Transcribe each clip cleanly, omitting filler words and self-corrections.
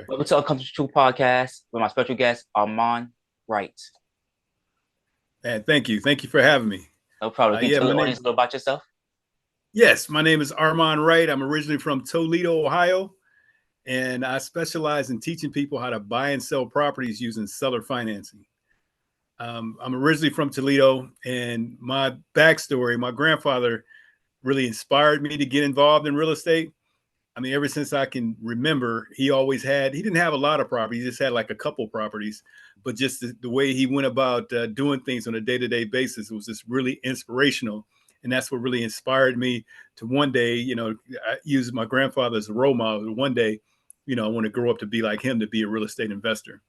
Welcome to Come to Podcast with my special guest, Armond Wright. And thank you. Thank you for having me. No problem. Can you tell the audience a little about yourself? Yes, my name is Armond Wright. I'm originally from Toledo, Ohio, and I specialize in teaching people how to buy and sell properties using seller financing. I'm originally from Toledo, and my backstory, my grandfather really inspired me to get involved in real estate. I mean, ever since I can remember, he didn't have a lot of properties, he just had like a couple properties, but just the way he went about doing things on a day-to-day basis was just really inspirational. And that's what really inspired me to one day, I use my grandfather as a role model. One day, I want to grow up to be like him, to be a real estate investor.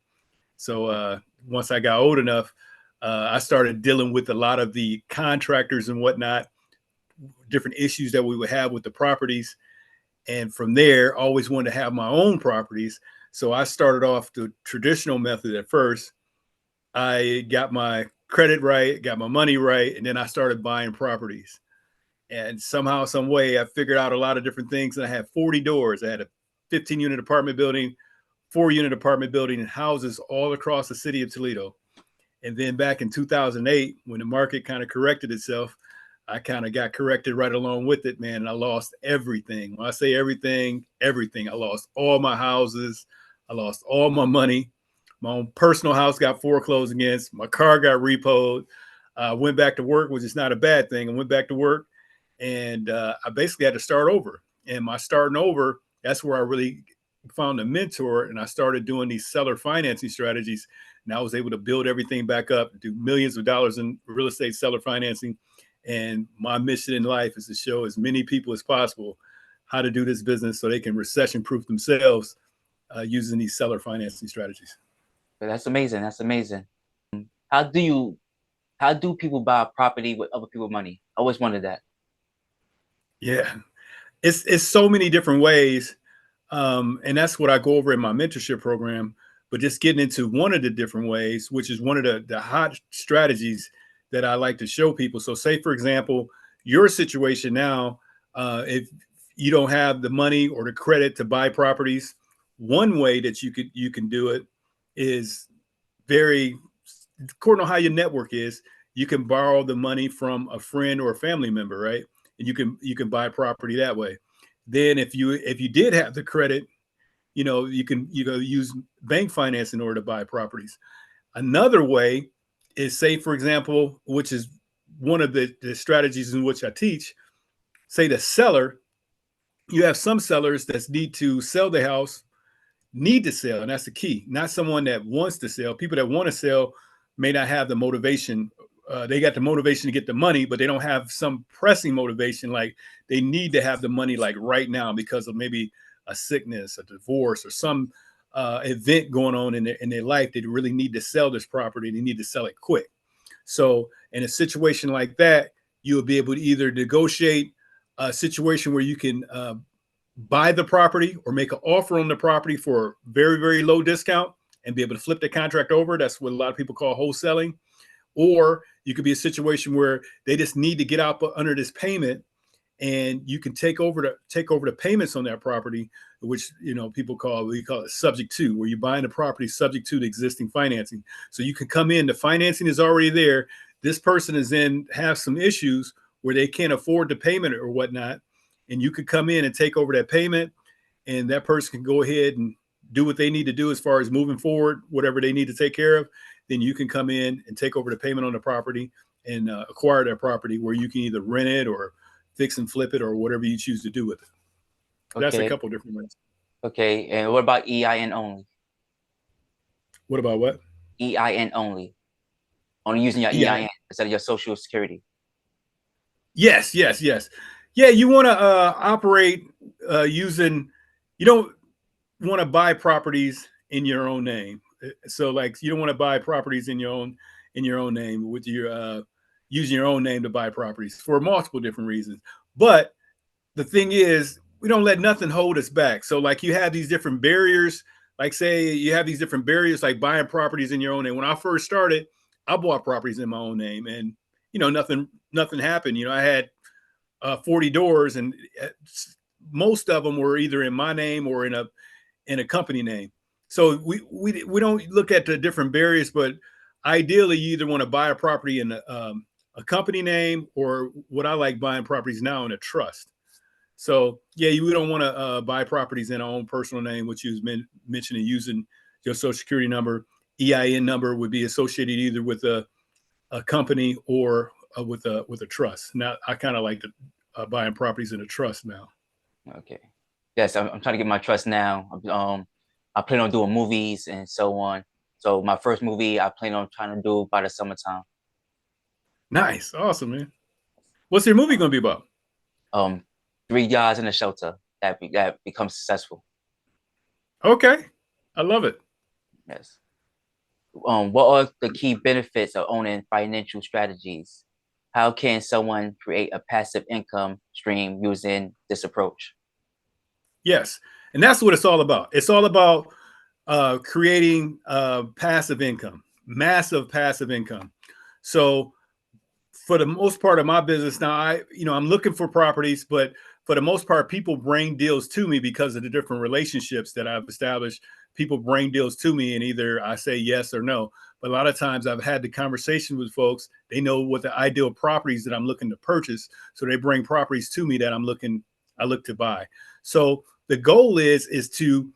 So once I got old enough, I started dealing with a lot of the contractors and whatnot, different issues that we would have with the properties. And from there, I always wanted to have my own properties. So I started off the traditional method at first. I got my credit right, got my money right, and then I started buying properties. And somehow, some way, I figured out a lot of different things. And I had 40 doors. I had a 15-unit apartment building, 4-unit apartment building, and houses all across the city of Toledo. And then back in 2008, when the market kind of corrected itself, I kind of got corrected right along with it, man. And I lost everything. When I say everything, everything. I lost all my houses. I lost all my money. My own personal house got foreclosed against. My car got repoed. I went back to work, which is not a bad thing. I went back to work, and I basically had to start over. And my starting over, that's where I really found a mentor, and I started doing these seller financing strategies. And I was able to build everything back up, do millions of dollars in real estate seller financing. And my mission in life is to show as many people as possible how to do this business so they can recession-proof themselves using these seller financing strategies. That's amazing. That's amazing. How do people buy a property with other people's money? I always wondered that. Yeah, it's so many different ways. And that's what I go over in my mentorship program. But just getting into one of the different ways, which is one of the hot strategies that I like to show people. So say, for example, your situation now, if you don't have the money or the credit to buy properties, one way that you can do it is according to how your network is, you can borrow the money from a friend or a family member, right? And you can buy property that way. Then if you did have the credit, you can use bank finance in order to buy properties. Another way is, say, for example, which is one of the strategies in which I teach, say the seller, you have some sellers that need to sell the house, need to sell, and that's the key. Not someone that wants to sell. People that want to sell may not have the motivation. They got the motivation to get the money, but they don't have some pressing motivation. Like they need to have the money like right now because of maybe a sickness, a divorce, or some event going on in their life. They really need to sell this property. They need to sell it quick. So in a situation like that, you'll be able to either negotiate a situation where you can buy the property or make an offer on the property for a very, very low discount and be able to flip the contract over. That's what a lot of people call wholesaling. Or you could be a situation where they just need to get out under this payment, and you can take over the payments on that property, which we call it subject to, where you're buying the property subject to the existing financing. So you can come in, the financing is already there. This person is in have some issues where they can't afford the payment or whatnot, and you could come in and take over that payment, and that person can go ahead and do what they need to do as far as moving forward, whatever they need to take care of. Then you can come in and take over the payment on the property and acquire that property, where you can either rent it or fix and flip it or whatever you choose to do with it. Okay. That's a couple different ways. Okay, and what about EIN only? What about what? EIN only. Only using your EIN instead of your social security. Yes. Yeah, you want to operate using, you don't want to buy properties in your own name. So like you don't want to buy properties in your own name with your using your own name to buy properties for multiple different reasons. But the thing is, we don't let nothing hold us back. So like you have these different barriers, like say you have these different barriers like buying properties in your own name. When I first started, I bought properties in my own name, and nothing happened. I had 40 doors, and most of them were either in my name or in a company name. So we don't look at the different barriers, but ideally you either want to buy a property in a company name, or what I like buying properties now in a trust. So yeah, we don't want to buy properties in our own personal name, which you was mentioning using your social security number. EIN number would be associated either with a company or with a trust. Now I kind of like buying properties in a trust now. Okay. Yes, I'm trying to get my trust now. I plan on doing movies and so on. So my first movie I plan on trying to do by the summertime. Nice, awesome, man. What's your movie going to be about? Um, 3 guys in a shelter that becomes successful. Okay, I love it. Yes. What are the key benefits of owning financial strategies? How can someone create a passive income stream using this approach? Yes, and that's what it's all about. It's all about creating passive income, massive passive income. So for the most part of my business now, I'm looking for properties, but for the most part, people bring deals to me because of the different relationships that I've established. People bring deals to me, and either I say yes or no. But a lot of times I've had the conversation with folks. They know what the ideal properties that I'm looking to purchase, so they bring properties to me that I look to buy. So the goal is to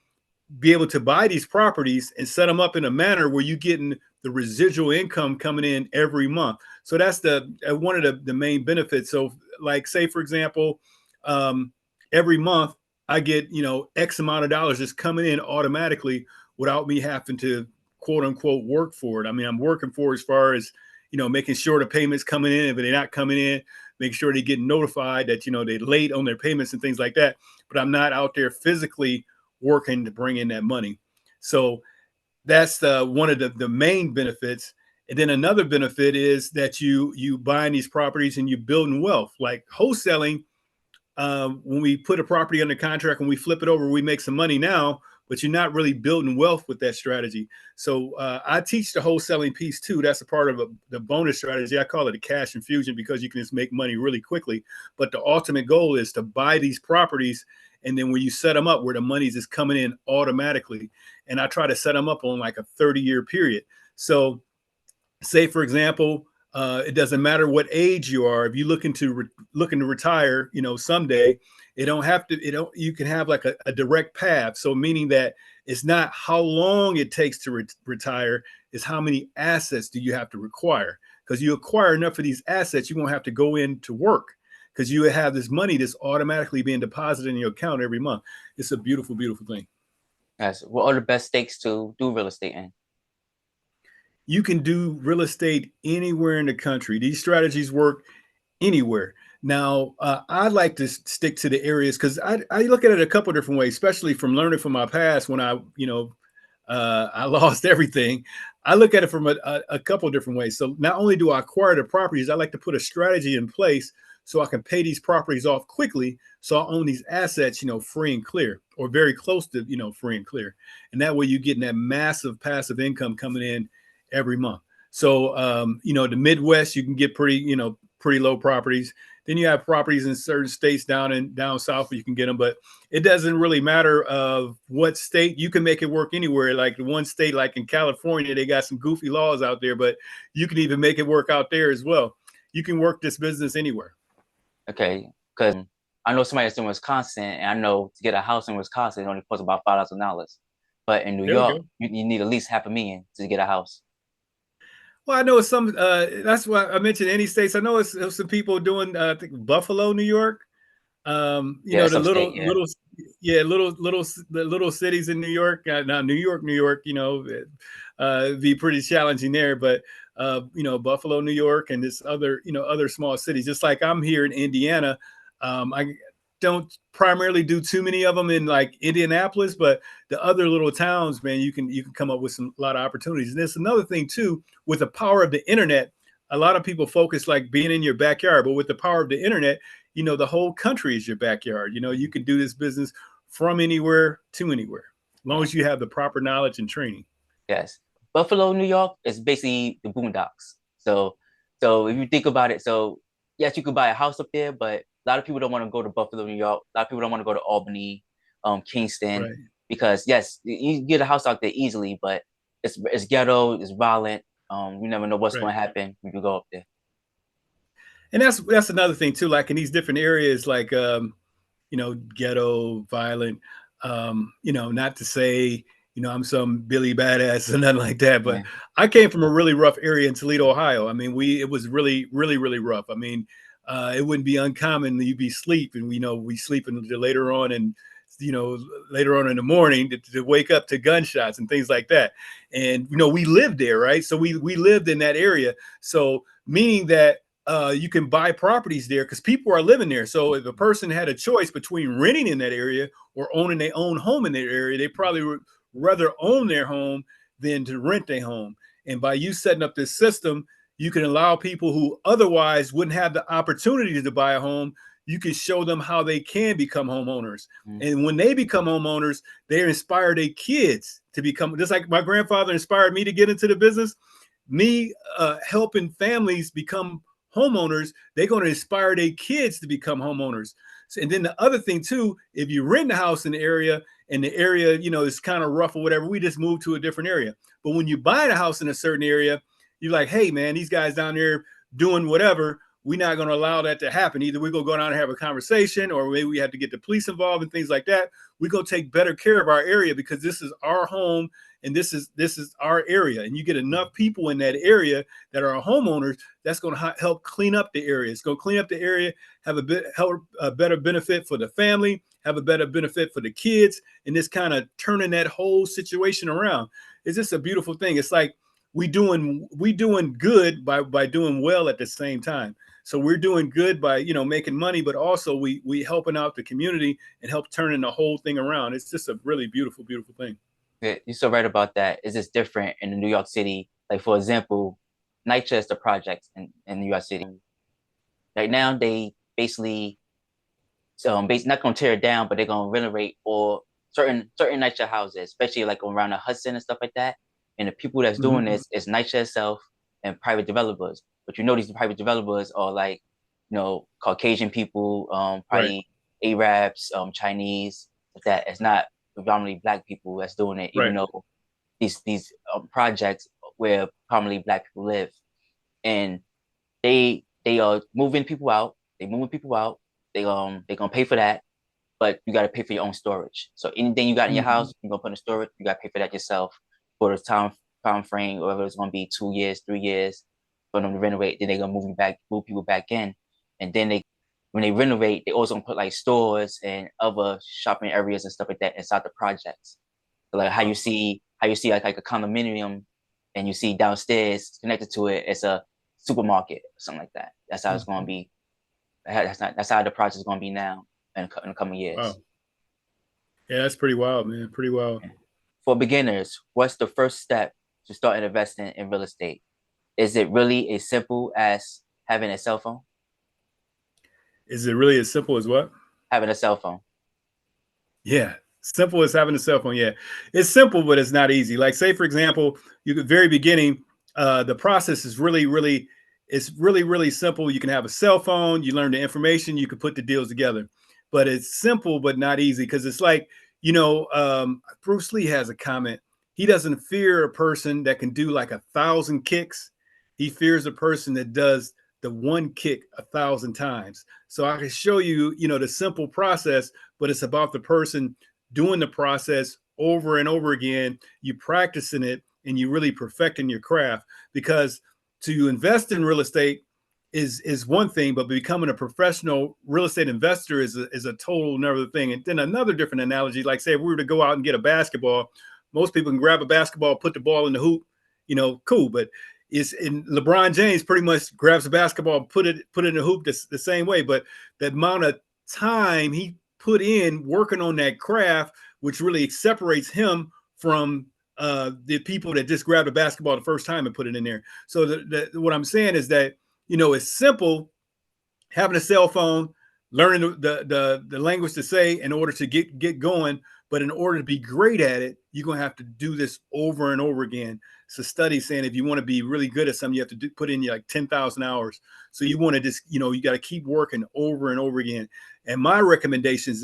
be able to buy these properties and set them up in a manner where you're getting the residual income coming in every month. So that's the one of the main benefits. So like say for example, every month I get X amount of dollars just coming in automatically without me having to quote unquote work for it. I mean, I'm working for it as far as making sure the payments coming in. If they're not coming in, make sure they get notified that they're late on their payments and things like that. But I'm not out there physically working to bring in that money. So that's one of the main benefits. And then another benefit is that you buying these properties and you building wealth. Like wholesaling, when we put a property under contract and we flip it over, we make some money now, but you're not really building wealth with that strategy. So I teach the wholesaling piece too. That's a part of the bonus strategy. I call it a cash infusion because you can just make money really quickly. But the ultimate goal is to buy these properties, and then when you set them up where the money's just coming in automatically. And I try to set them up on like a 30-year period. So say for example, it doesn't matter what age you are. If you're looking to retire, someday, you can have like a direct path. So meaning that it's not how long it takes to retire, is how many assets do you have to require? Because you acquire enough of these assets, you won't have to go in to work, because you have this money that's automatically being deposited in your account every month. It's a beautiful, beautiful thing. Yes. What are the best states to do real estate in? You can do real estate anywhere in the country. These strategies work anywhere. Now, I like to stick to the areas because I look at it a couple different ways, especially from learning from my past when I lost everything. I look at it from a couple different ways. So not only do I acquire the properties, I like to put a strategy in place so I can pay these properties off quickly. So I own these assets, free and clear, or very close to, free and clear. And that way you're getting that massive passive income coming in every month. So, the Midwest, you can get pretty low properties. Then you have properties in certain states down south where you can get them, but it doesn't really matter of what state. You can make it work anywhere. Like one state, like in California, they got some goofy laws out there, but you can even make it work out there as well. You can work this business anywhere. Okay, because I know somebody that's in Wisconsin, and I know to get a house in Wisconsin, it only costs about $5,000. But in New There we York, go. you need at least $500,000 to get a house. Well, I know some. That's why I mentioned any states. I know it's some people doing. I think Buffalo, New York. Yeah, The some state. Yeah. the little cities in New York. Now, New York. Be pretty challenging there. But Buffalo, New York, and this other small cities. Just like I'm here in Indiana. I don't primarily do too many of them in like Indianapolis, but the other little towns, man, you can come up with a lot of opportunities. And there's another thing too, with the power of the internet. A lot of people focus like being in your backyard, but with the power of the internet, the whole country is your backyard. You can do this business from anywhere to anywhere, as long Yeah. as you have the proper knowledge and training. Yes. Buffalo, New York is basically the boondocks. So if you think about it, so yes, you could buy a house up there, but a lot of people don't want to go to Buffalo, New York. A lot of people don't want to go to Albany, Kingston, Right. because yes, you can get a house out there easily, but it's ghetto, it's violent. You never know what's Right. going to happen when you go up there. And that's another thing too. Like in these different areas, like you know, ghetto, violent. You know, not to say, you know, I'm some Billy badass or nothing like that, but Yeah. I came from a really rough area in Toledo, Ohio. I mean, it was really, really, really rough. I mean, it wouldn't be uncommon that you'd be sleeping. We know we sleep until later on, and you know, later on in the morning to wake up to gunshots and things like that. And you know, we lived there, right? So we lived in that area. So meaning that you can buy properties there because people are living there. So if a person had a choice between renting in that area or owning their own home in that area, they probably would rather own their home than to rent their home. And by you setting up this system, you can allow people who otherwise wouldn't have the opportunity to buy a home, you can show them how they can become homeowners. Mm. And when they become homeowners, they inspire their kids to become, just like my grandfather inspired me to get into the business. Me helping families become homeowners, they're going to inspire their kids to become homeowners. So, and then the other thing too, if you rent a house in the area and the area, you know, is kind of rough or whatever, we just move to a different area. But when you buy a house in a certain area, you're like, hey man, these guys down there doing whatever, we're not going to allow that to happen. Either we're going to go down and have a conversation, or maybe we have to get the police involved and things like that. We're going to take better care of our area because this is our home and this is our area. And you get enough people in that area that are homeowners, that's going to help clean up the area. It's going to clean up the area, have a better benefit for the family, have a better benefit for the kids, and this kind of turning that whole situation around. It's just a beautiful thing. It's like we doing good by doing well at the same time. So we're doing good by, you know, making money, but also we helping out the community and help turning the whole thing around. It's just a really beautiful, beautiful thing. Yeah, you're so right about that. It's just different in New York City. Like for example, Nightchester projects in New York City. Right now, they basically not gonna tear it down, but they're gonna renovate or certain Nightshade houses, especially like around the Hudson and stuff like that. And the people that's doing Mm-hmm. this is Nightshade itself and private developers. But you know these private developers are like, you know, Caucasian people, Right, probably Arabs, Chinese, that it's not predominantly black people that's doing it, even right. though these projects where predominantly black people live. And they are moving people out. They moving people out. They gonna pay for that, but you gotta pay for your own storage. So anything you got in your Mm-hmm. house, you're gonna put in storage. You gotta pay for that yourself for the time frame, or whether it's gonna be 2 years, 3 years for them to renovate. Then they're gonna move people back in, and then when they renovate, they also gonna put like stores and other shopping areas and stuff like that inside the projects. So like Wow. how you see like a condominium, and you see downstairs connected to it, it's a supermarket or something like that. That's how it's going to Mm-hmm. be. That's how the project is going to be now in the coming Wow. years. Yeah, that's pretty wild, man. Pretty wild. For beginners, what's the first step to start investing in real estate? Is it really as simple as having a cell phone? Is it really as simple as what? Having a cell phone. Yeah, simple as having a cell phone. Yeah, it's simple, but it's not easy. Like, say for example, you the very beginning, the process is it's really, really simple. You can have a cell phone. You learn the information. You can put the deals together, but it's simple, but not easy because it's like, you know, Bruce Lee has a comment. He doesn't fear a person that can do like 1,000 kicks. He fears a person that does the one kick 1,000 times. So I can show you, you know, the simple process, but it's about the person doing the process over and over again. You practicing it and you really perfecting your craft, because to invest in real estate is one thing, but becoming a professional real estate investor is a total another thing. And then another different analogy, like say if we were to go out and get a basketball, most people can grab a basketball, put the ball in the hoop, you know, cool. But is in LeBron James pretty much grabs a basketball, put it in the hoop the same way. But the amount of time he put in working on that craft, which really separates him from the people that just grabbed a basketball the first time and put it in there. So what I'm saying is that, you know, it's simple having a cell phone, learning the language to say in order to get going. But in order to be great at it, you're gonna have to do this over and over again. it's a study saying if you want to be really good at something, you have to put in like 10,000 hours. So you want to just, you know, you got to keep working over and over again. And my recommendation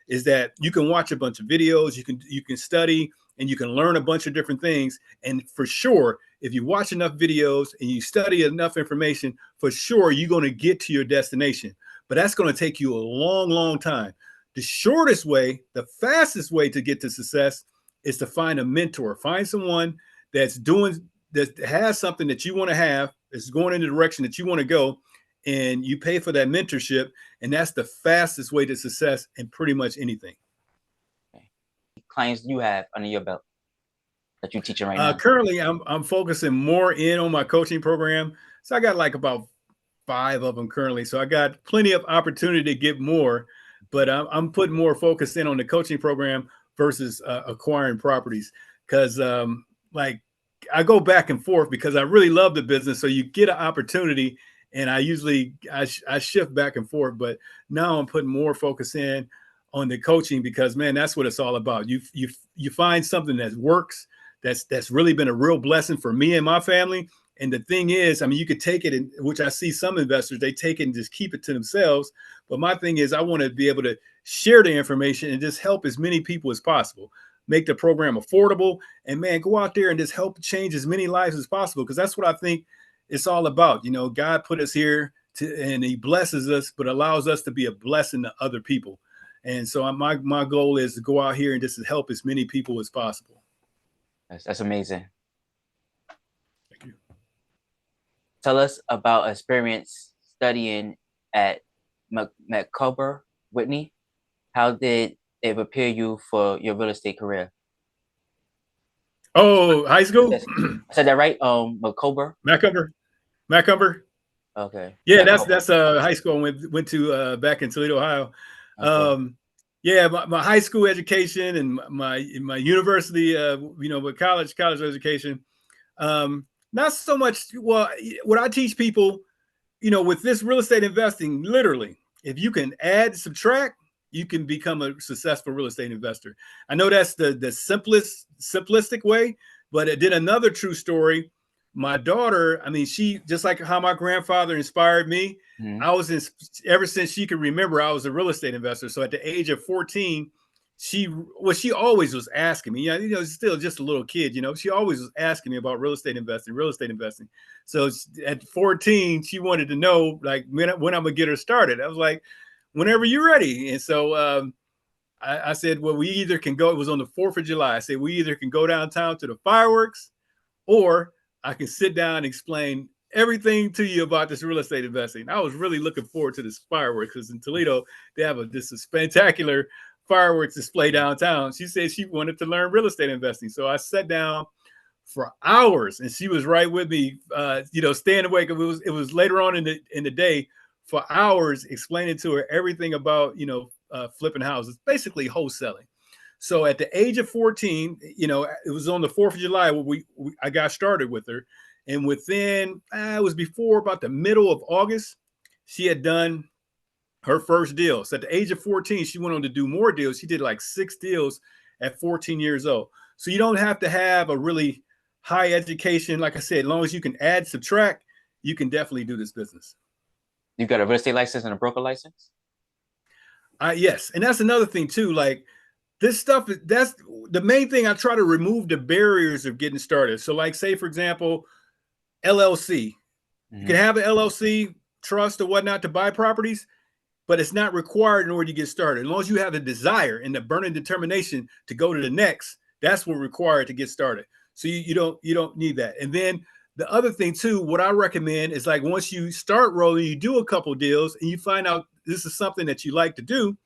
is that you can watch a bunch of videos, you can study, and you can learn a bunch of different things. And for sure, if you watch enough videos and you study enough information, for sure, you're going to get to your destination. But that's going to take you a long, long time. The shortest way, the fastest way to get to success is to find a mentor. Find someone that has something that you want to have, that's going in the direction that you want to go, and you pay for that mentorship. And that's the fastest way to success in pretty much anything. Clients you have under your belt that you're teaching right now? Currently, I'm focusing more in on my coaching program. So I got like about 5 of them currently. So I got plenty of opportunity to get more, but I'm putting more focus in on the coaching program versus acquiring properties. Because like I go back and forth because I really love the business. So you get an opportunity, and I shift back and forth. But now I'm putting more focus in on the coaching because, man, that's what it's all about. You find something that works, that's really been a real blessing for me and my family. And the thing is, I mean, you could take it, which I see some investors, they take it and just keep it to themselves. But my thing is, I want to be able to share the information and just help as many people as possible, make the program affordable, and man, go out there and just help change as many lives as possible. Because that's what I think it's all about. You know, God put us here and he blesses us, but allows us to be a blessing to other people. And so my goal is to go out here and just to help as many people as possible. That's amazing. Thank you. Tell us about experience studying at McCober Whitney. How did it prepare you for your real estate career? Oh, high school? I said that right? McCober? Macumber. Okay. Yeah, that's high school I went to back in Toledo, Ohio. Okay. Yeah, my high school education and my university, you know, but college education. Not so much. Well, what I teach people, you know, with this real estate investing, literally, if you can add, subtract, you can become a successful real estate investor. I know that's the simplistic way, but it did another true story. My daughter, I mean, she, just like how my grandfather inspired me, ever since she could remember, I was a real estate investor. So at the age of 14, she always was asking me, you know, still just a little kid, you know, she always was asking me about real estate investing. So at 14, she wanted to know like when I'm gonna get her started. I was like, whenever you're ready. And so I said, well, we either can go, it was on the 4th of July. I said, we either can go downtown to the fireworks, or I can sit down and explain everything to you about this real estate investing. I was really looking forward to this fireworks because in Toledo, they have this spectacular fireworks display downtown. She said she wanted to learn real estate investing. So I sat down for hours and she was right with me, you know, staying awake. It was later on in the day, for hours, explaining to her everything about, you know, flipping houses, basically wholesaling. So at the age of 14, you know, it was on the 4th of July when I got started with her. And within, it was before about the middle of August, she had done her first deal. So at the age of 14, she went on to do more deals. She did like 6 deals at 14 years old. So you don't have to have a really high education. Like I said, as long as you can add, subtract, you can definitely do this business. You got a real estate license and a broker license? Yes. And that's another thing too. Like this stuff, that's the main thing. I try to remove the barriers of getting started. So like, say, for example, LLC. You can have an LLC, trust or whatnot to buy properties, but it's not required in order to get started. As long as you have the desire and the burning determination to go to the next, that's what's required to get started. So you don't need that. And then the other thing too, what I recommend is like once you start rolling, you do a couple deals and you find out this is something that you like to do.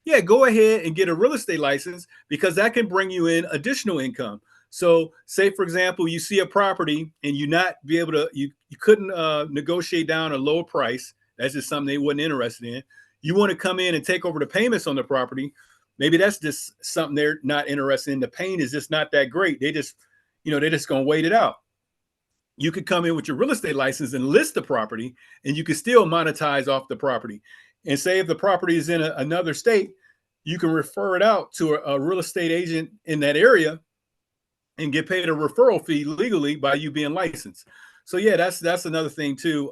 Yeah, go ahead and get a real estate license because that can bring you in additional income. So say, for example, you see a property and you couldn't negotiate down a low price. That's just something they wasn't interested in. You want to come in and take over the payments on the property. Maybe that's just something they're not interested in. The pain is just not that great. They're just going to wait it out. You could come in with your real estate license and list the property, and you can still monetize off the property. And say if the property is in another state, you can refer it out to a real estate agent in that area, and get paid a referral fee legally by you being licensed. So yeah, that's another thing too.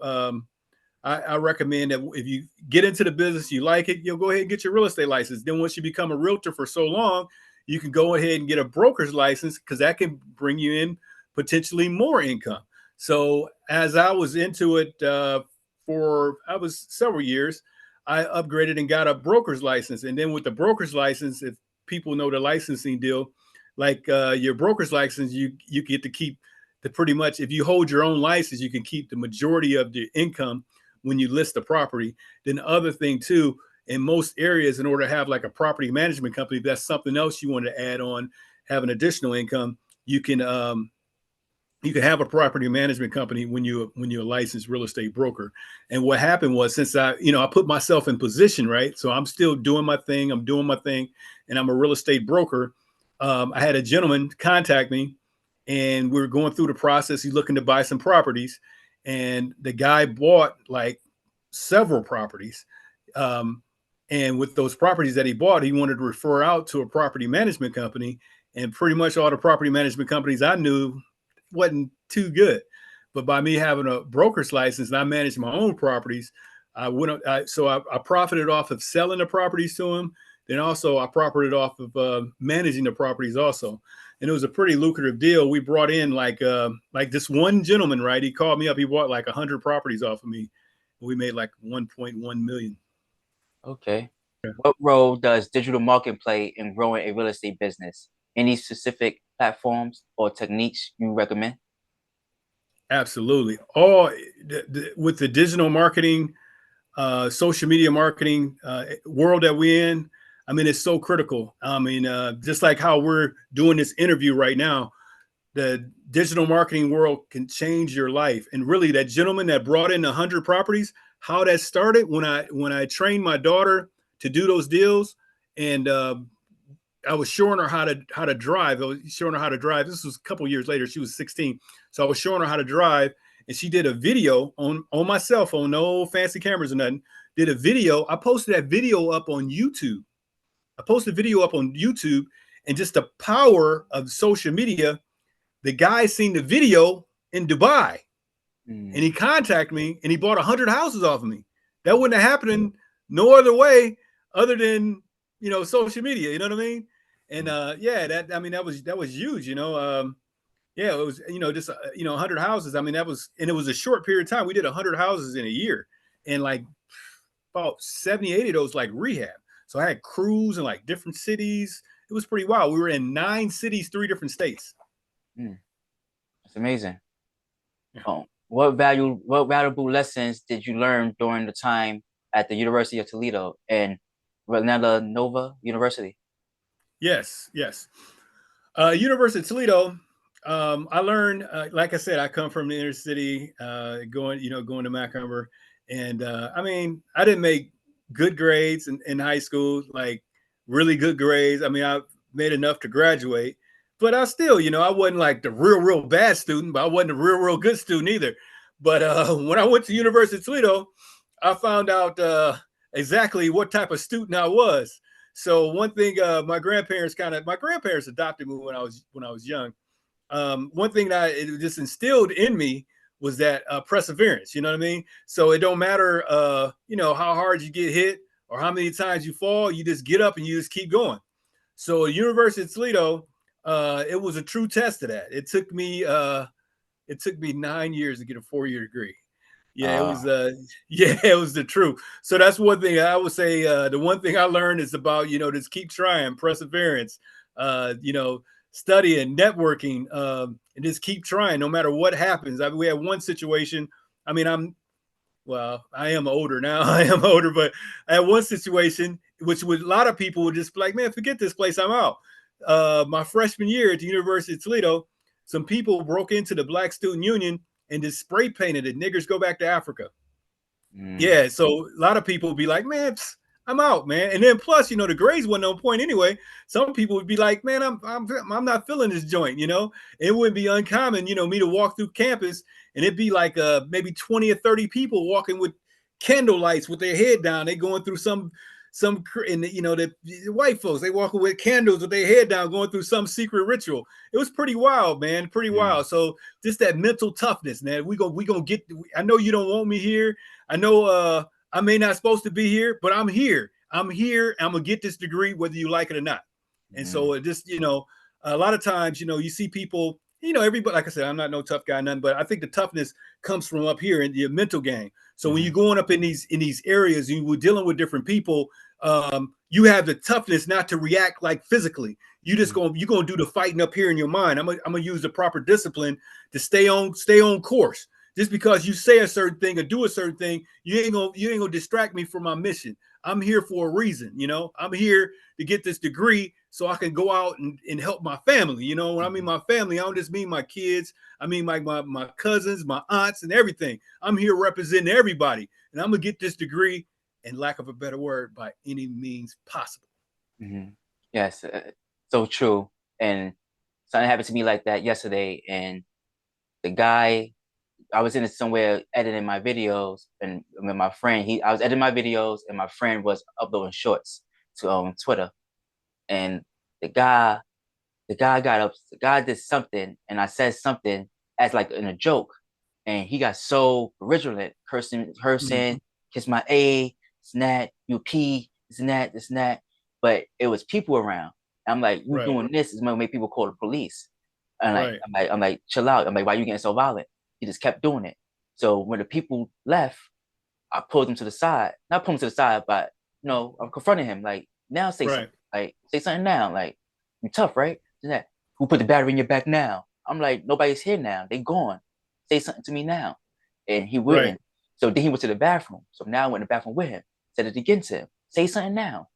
I recommend that if you get into the business, you like it, you'll go ahead and get your real estate license. Then once you become a realtor for so long, you can go ahead and get a broker's license, because that can bring you in potentially more income. So as I was into it I was several years, I upgraded and got a broker's license. And then with the broker's license, if people know the licensing deal, like your broker's license, you get to keep the pretty much, if you hold your own license, you can keep the majority of the income when you list the property. Then the other thing too, in most areas, in order to have like a property management company, if that's something else you want to add on, have an additional income, you can have a property management company when you're a licensed real estate broker. And what happened was, since I put myself in position, right? So I'm still doing my thing. And I'm a real estate broker. I had a gentleman contact me, and we were going through the process. He's looking to buy some properties, and the guy bought like several properties. And with those properties that he bought, he wanted to refer out to a property management company. And pretty much all the property management companies I knew wasn't too good. But by me having a broker's license and I managed my own properties, I profited off of selling the properties to him. Then also I profited off of managing the properties also. And it was a pretty lucrative deal. We brought in like this one gentleman, right? He called me up. He bought like 100 properties off of me. We made like 1.1 million. Okay. What role does digital marketing play in growing a real estate business? Any specific platforms or techniques you recommend? Absolutely. With the digital marketing, social media marketing world that we're in, I mean, it's so critical. I mean, just like how we're doing this interview right now, the digital marketing world can change your life. And really, that gentleman that brought in 100 properties, how that started when I trained my daughter to do those deals, and I was showing her how to drive. I was showing her how to drive. This was a couple years later. She was 16, so I was showing her how to drive, and she did a video on my cell phone, no fancy cameras or nothing. Did a video. I posted that video up on YouTube. And just the power of social media. The guy seen the video in Dubai, and he contacted me, and he bought 100 houses off of me. That wouldn't have happened no other way other than social media. You know what I mean? And that was huge. It was just 100 houses. I mean, it was a short period of time. We did 100 houses in a year, and like about 70, 80 of those like rehab. So I had crews in like different cities. It was pretty wild. We were in 9 cities, 3 different states. That's amazing. Yeah. What valuable lessons did you learn during the time at the University of Toledo and Villanova University? Yes. University of Toledo. I learned, like I said, I come from the inner city, going to Macomber, and I mean, I didn't make good grades in high school, like really good grades. I mean, I made enough to graduate, but I still, I wasn't like the real bad student, but I wasn't a real good student either. But when I went to University of Toledo, I found out exactly what type of student I was. So one thing, my grandparents adopted me when I was young. One thing that it just instilled in me was that perseverance. You know what I mean? So it don't matter, how hard you get hit or how many times you fall, you just get up and you just keep going. So University of Toledo, it was a true test of that. It took me 9 years to get a 4-year degree. Yeah, it was it was the truth. So that's one thing I would say. The one thing I learned is about, just keep trying, perseverance, studying, networking, and just keep trying no matter what happens. We had one situation. I mean, I am older now. But I had one situation which a lot of people would just be like, man, forget this place, I'm out. My freshman year at the University of Toledo, some people broke into the Black Student Union and just spray painted it. Niggers go back to Africa. Yeah, so a lot of people would be like, man, I'm out, man. And then plus, the grades wasn't on point anyway. Some people would be like, man, I'm not feeling this joint. It wouldn't be uncommon, me to walk through campus and it'd be like maybe 20 or 30 people walking with candle lights with their head down. They going through some and the white folks, they walking with candles with their head down, going through some secret ritual. It was pretty wild, man, pretty wild. So just that mental toughness, man. We gonna get. I know you don't want me here. I know I may not supposed to be here, but I'm here. I'm here. I'm gonna get this degree whether you like it or not. And so just a lot of times you see people. Everybody, like I said, I'm not no tough guy, nothing, but I think the toughness comes from up here in your mental game. So when you're going up in these areas, and you're dealing with different people, you have the toughness not to react like physically. You're gonna do the fighting up here in your mind. I'm gonna use the proper discipline to stay on course. Just because you say a certain thing or do a certain thing, you ain't gonna distract me from my mission. I'm here for a reason. I'm here to get this degree so I can go out and help my family. When I mean my family, I don't just mean my kids. I mean my cousins, my aunts, and everything. I'm here representing everybody, and I'm gonna get this degree, and lack of a better word, by any means possible. Yes, so true. And something happened to me like that yesterday, and the guy, I was in it somewhere editing my videos, and with my friend, I was editing my videos, and my friend was uploading shorts to Twitter, and the guy did something, and I said something as like in a joke, and he got so belligerent, cursing, kiss my A, it's that, you P, this and that, but it was people around. I'm like, you doing this is gonna make people call the police. And I'm like, chill out. I'm like, why are you getting so violent? He just kept doing it. So when the people left, I pulled him to the side. Not pulled him to the side, but I'm confronting him. Like, now say something. Like, say something now. Like, you tough, right? That. Who put the battery in your back now? I'm like, nobody's here now. They gone. Say something to me now. And he wouldn't. So then he went to the bathroom. So now I went to the bathroom with him. Said it again to him. Say something now.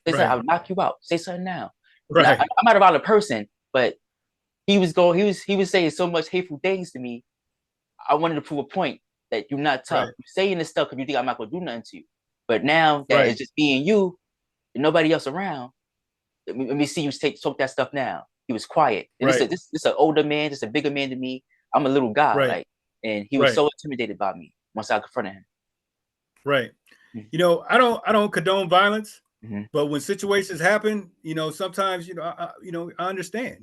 Say something. I'll knock you out. Say something now. I'm not a violent person, but he was saying so much hateful things to me. I wanted to prove a point that you're not tough. You're saying this stuff because you think I'm not gonna do nothing to you. But now that it's just me and you, and nobody else around, let me see you talk that stuff now. He was quiet. And this is an older man, just a bigger man than me. I'm a little guy, and he was so intimidated by me once I confronted him. I don't condone violence. But when situations happen, sometimes, I understand,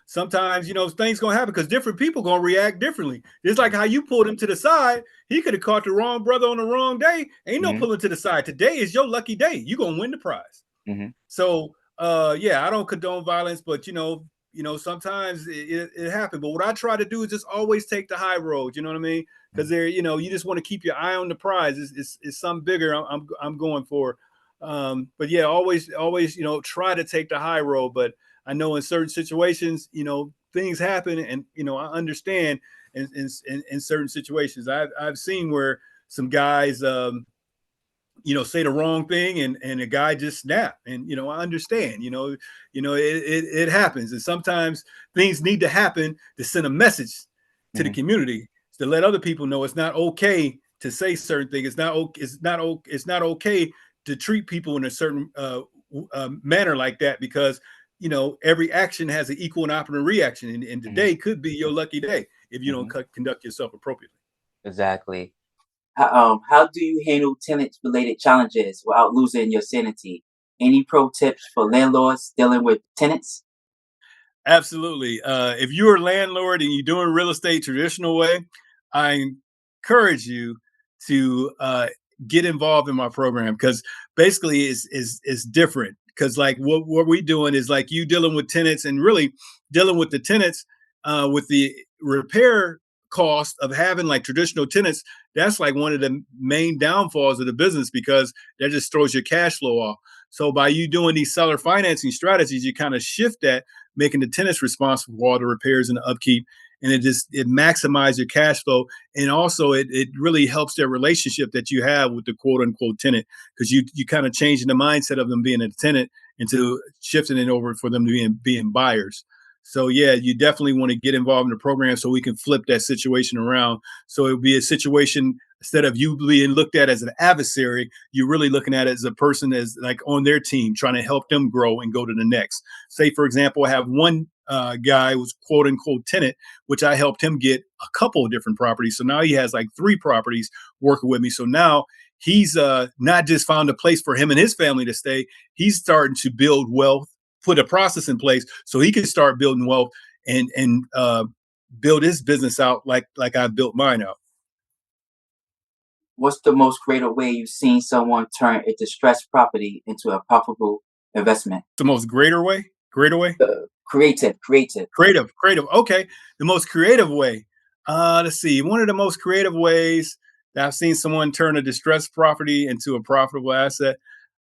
sometimes, things gonna happen because different people gonna react differently. It's like how you pulled him to the side. He could have caught the wrong brother on the wrong day. Ain't no pulling to the side. Today is your lucky day. You're gonna win the prize. So I don't condone violence, but sometimes it happens. But what I try to do is just always take the high road. You know what I mean? Because you just want to keep your eye on the prize. It's something bigger. I'm going for. But always, try to take the high road. But I know in certain situations, things happen, and I understand in certain situations. I've seen where some guys, say the wrong thing, and a guy just snap, and I understand. It happens, and sometimes things need to happen to send a message to the community to let other people know it's not okay to say certain things. It's not okay to treat people in a certain manner like that, because every action has an equal and opposite reaction, and today could be your lucky day if you don't conduct yourself appropriately. Exactly. How do you handle tenant-related challenges without losing your sanity? Any pro tips for landlords dealing with tenants? Absolutely. If you're a landlord and you're doing real estate traditional way, I encourage you to get involved in my program, because basically it's different. Because like what we're doing is like you dealing with tenants, and really dealing with the tenants with the repair cost of having like traditional tenants. That's like one of the main downfalls of the business, because that just throws your cash flow off. So by you doing these seller financing strategies, you kind of shift that, making the tenants responsible for all the repairs and the upkeep. And it maximizes your cash flow. And also it really helps their relationship that you have with the quote unquote tenant, because you kind of changing the mindset of them being a tenant into shifting it over for them to being buyers. So you definitely want to get involved in the program so we can flip that situation around. So it would be a situation, instead of you being looked at as an adversary, you're really looking at it as a person as like on their team, trying to help them grow and go to the next. Say, for example, I have one guy who's quote unquote tenant, which I helped him get a couple of different properties. So now he has like 3 properties working with me. So now he's not just found a place for him and his family to stay. He's starting to build wealth, put a process in place so he can start building wealth and build his business out like I built mine out. What's the most creative way you've seen someone turn a distressed property into a profitable investment? The most greater way. Creative. Creative. Okay. The most creative way. Let's see. One of the most creative ways that I've seen someone turn a distressed property into a profitable asset.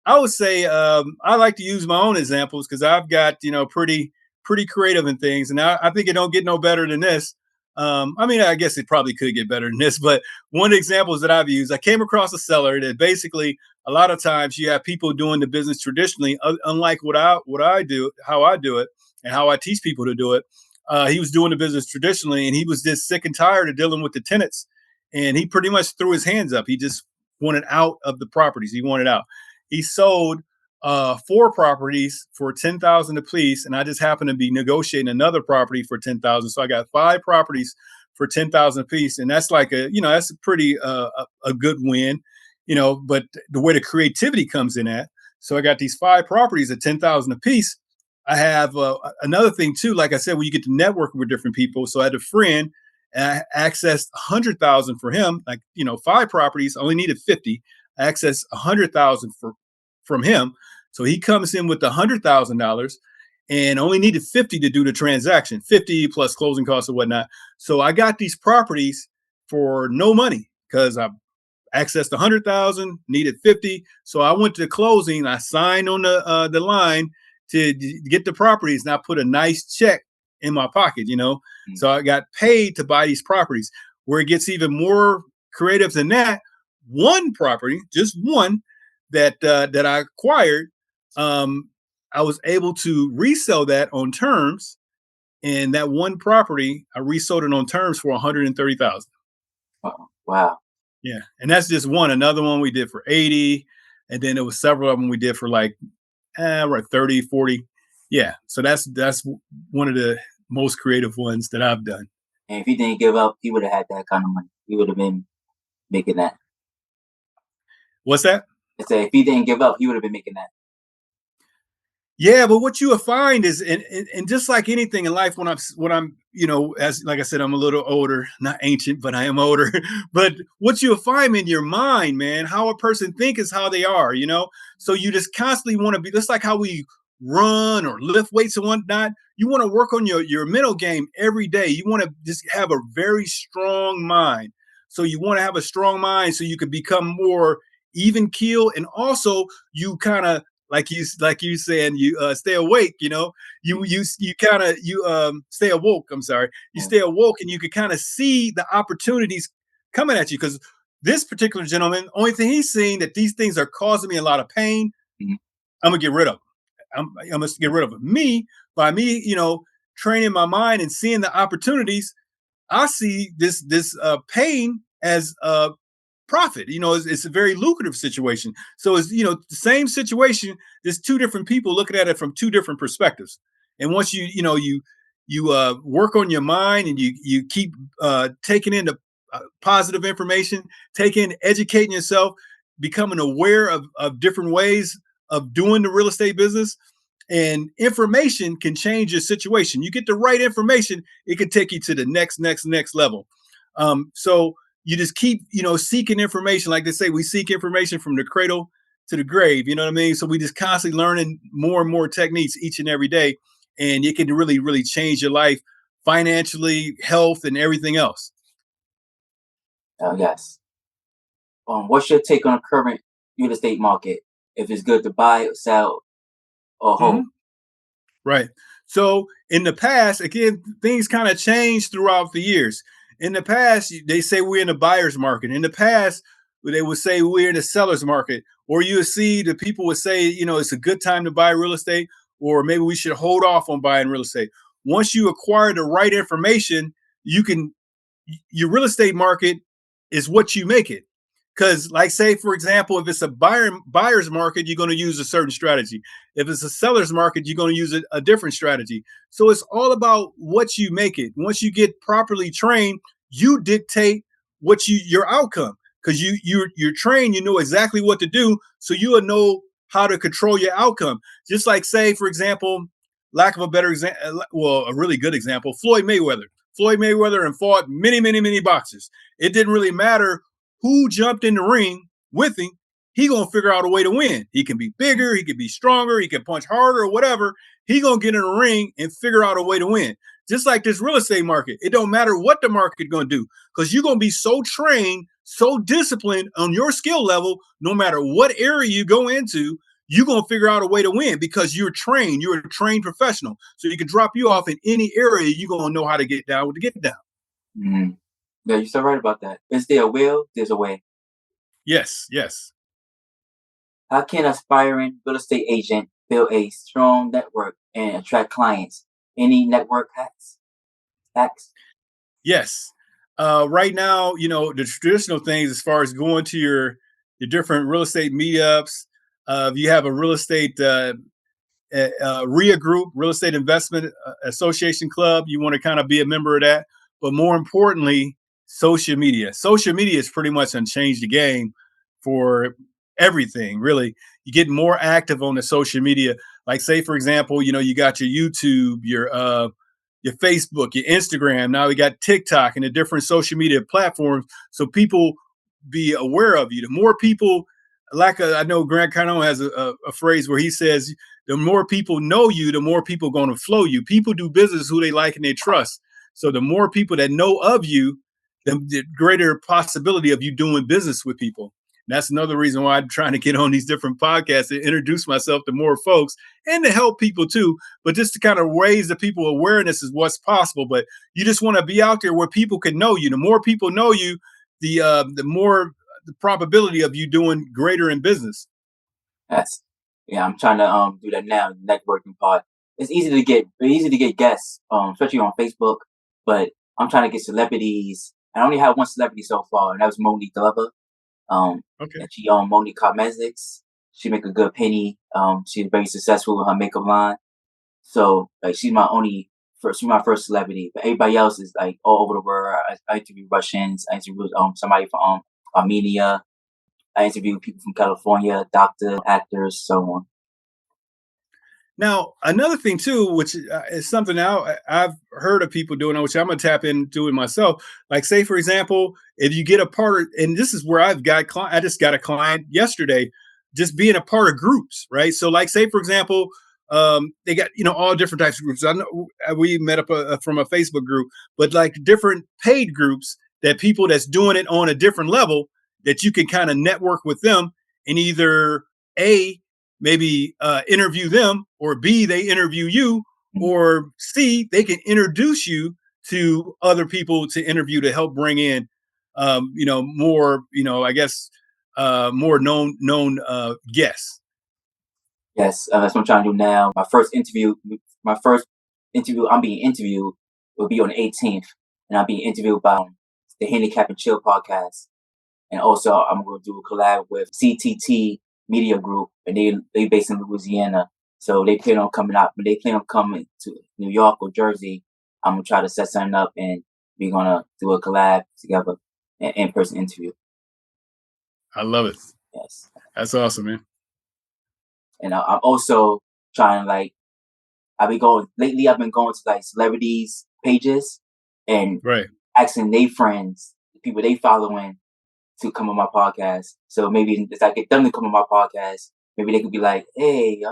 I would say I like to use my own examples because I've got, pretty creative in things. And I think it don't get no better than this. I mean, I guess it probably could get better than this, but one of the examples that I've used, I came across a seller that basically a lot of times you have people doing the business traditionally, unlike what I do, how I do it, and how I teach people to do it. He was doing the business traditionally, and he was just sick and tired of dealing with the tenants, and he pretty much threw his hands up. He just wanted out of the properties. He wanted out. He sold 4 properties for 10,000 apiece, and I just happened to be negotiating another property for 10,000. So I got 5 properties for 10,000 apiece, and that's like that's a pretty a good win, But the way the creativity comes in at, so I got these 5 properties at 10,000 apiece. I have another thing too. Like I said, when you get to network with different people, so I had a friend, and I accessed 100,000 for him. Like 5 properties, only needed 50. I accessed 100,000 from him. So he comes in with $100,000 and only needed 50 to do the transaction, 50 plus closing costs and whatnot. So I got these properties for no money because I accessed 100,000, needed 50. So I went to closing. I signed on the line to get the properties, and I put a nice check in my pocket. Mm-hmm. So I got paid to buy these properties. Where it gets even more creative than that, one property, just one that I acquired, I was able to resell that on terms, and that one property I resold it on terms for 130,000. Wow. Yeah, and that's just one. Another one we did for 80, and then there was several of them we did for like 30, 40. Yeah, so that's one of the most creative ones that I've done. And if he didn't give up, he would have had that kind of money. He would have been making that. What's that? I said if he didn't give up, he would have been making that. Yeah, but what you will find is, and just like anything in life, when I'm, as like I said, I'm a little older, not ancient, but I am older. But what you'll find in your mind, man, how a person thinks is how they are, So you just constantly want to be, just like how we run or lift weights and whatnot. You want to work on your mental game every day. You want to just have a very strong mind. So you want to have a strong mind so you could become more even keel, and also you kind of like you saying you stay awake, you kind of stay awoke. I'm sorry, you stay awoke, and you can kind of see the opportunities coming at you, because this particular gentleman, only thing he's seeing that these things are causing me a lot of pain. Mm-hmm. I'm gonna get rid of them. I'm gonna get rid of them. By me, training my mind and seeing the opportunities, I see this pain as profit. It's a very lucrative situation. So it's the same situation. There's 2 different people looking at it from 2 different perspectives. And once you work on your mind, and you keep taking in the positive information, educating yourself, becoming aware of different ways of doing the real estate business. And information can change your situation. You get the right information, it can take you to the next level. So you just keep, seeking information. Like they say, we seek information from the cradle to the grave. You know what I mean? So we just constantly learning more and more techniques each and every day. And it can really, really change your life financially, health, and everything else. Yes. What's your take on the current real estate market? If it's good to buy or sell or hold? Mm-hmm. Right. So in the past, again, things kind of changed throughout the years. In the past, they say we're in the buyer's market. In the past, they would say we're in the seller's market. Or you would see the people would say, it's a good time to buy real estate, or maybe we should hold off on buying real estate. Once you acquire the right information, your real estate market is what you make it. Because, like, say, for example, if it's a buyer's market, you're going to use a certain strategy. If it's a seller's market, you're going to use a different strategy. So it's all about what you make it. Once you get properly trained, you dictate your outcome. because you're trained, you know exactly what to do, so you'll know how to control your outcome. Just like, say, for example, lack of a better example, well, a really good example, Floyd Mayweather. Floyd Mayweather and fought many boxers. It didn't really matter who jumped in the ring with him. He gonna figure out a way to win. He can be bigger, he can be stronger, he can punch harder or whatever. He gonna get in the ring and figure out a way to win. Just like this real estate market, it don't matter what the market gonna do, because you're gonna be so trained, so disciplined on your skill level. No matter what area you go into, you're gonna figure out a way to win because you're trained. You're a trained professional, so you can drop you off in any area. You're gonna know how to get down with the get down. Mm. Yeah, you're so right about that. Is there a will? There's a way. Yes, yes. How can an aspiring real estate agent build a strong network and attract clients? Any network hacks? Hacks? Yes. Right now, you know, the traditional things as far as going to your different real estate meetups. If you have a real estate RIA group, Real Estate Investment Association Club, you want to kind of be a member of that. But more importantly, social media. Social media has pretty much unchanged the game for everything, really. You get more active on the social media. Like, say, for example, you know, you got your YouTube, your Facebook, your Instagram. Now we got TikTok and the different social media platforms. So people be aware of you. The more people, like I know Grant Cardone has a phrase where he says, the more people know you, the more people going to flow you. People do business who they like and they trust. So the more people that know of you, the greater possibility of you doing business with people. And that's another reason why I'm trying to get on these different podcasts to introduce myself to more folks and to help people too, but just to kind of raise the people awareness is what's possible. But you just want to be out there where people can know you. The more people know you, the more the probability of you doing greater in business. Yes. Yeah, I'm trying to do that now, networking part. It's easy to get guests, especially on Facebook, but I'm trying to get celebrities. I only have one celebrity so far, and that was Monique Glover. Okay. And she Monique Cosmetics. She make a good penny. She's very successful with her makeup line. So like she's my first celebrity. But everybody else is like all over the world. I interview Russians. I interviewed somebody from Armenia. I interview people from California, doctors, actors, so on. Now, another thing too, which is something now I've heard of people doing, which I'm gonna tap into it myself. Like, say for example, if you get a part of, and this is where I just got a client yesterday, just being a part of groups, right? So, like, say for example, they got all different types of groups. I know we met up from a Facebook group, but like different paid groups that people that's doing it on a different level that you can kind of network with them and either a maybe interview them, or B, they interview you, Mhm. or C, they can introduce you to other people to interview to help bring in, more, I guess, more known guests. Yes, that's what I'm trying to do now. My first interview, I'm being interviewed will be on the 18th, and I'm being interviewed by the Handicap and Chill podcast. And also, I'm going to do a collab with CTT Media Group, and they based in Louisiana. So they plan on coming out. When they plan on coming to New York or Jersey, I'm gonna try to set something up, and we're gonna do a collab together, an in-person interview. I love it. Yes, That's awesome, man. and I'm also trying like I've been going lately. I've been going to like celebrities pages and Right. asking their friends, the people they following, to come on my podcast. So maybe if I get them to come on my podcast, maybe they could be like, "Hey,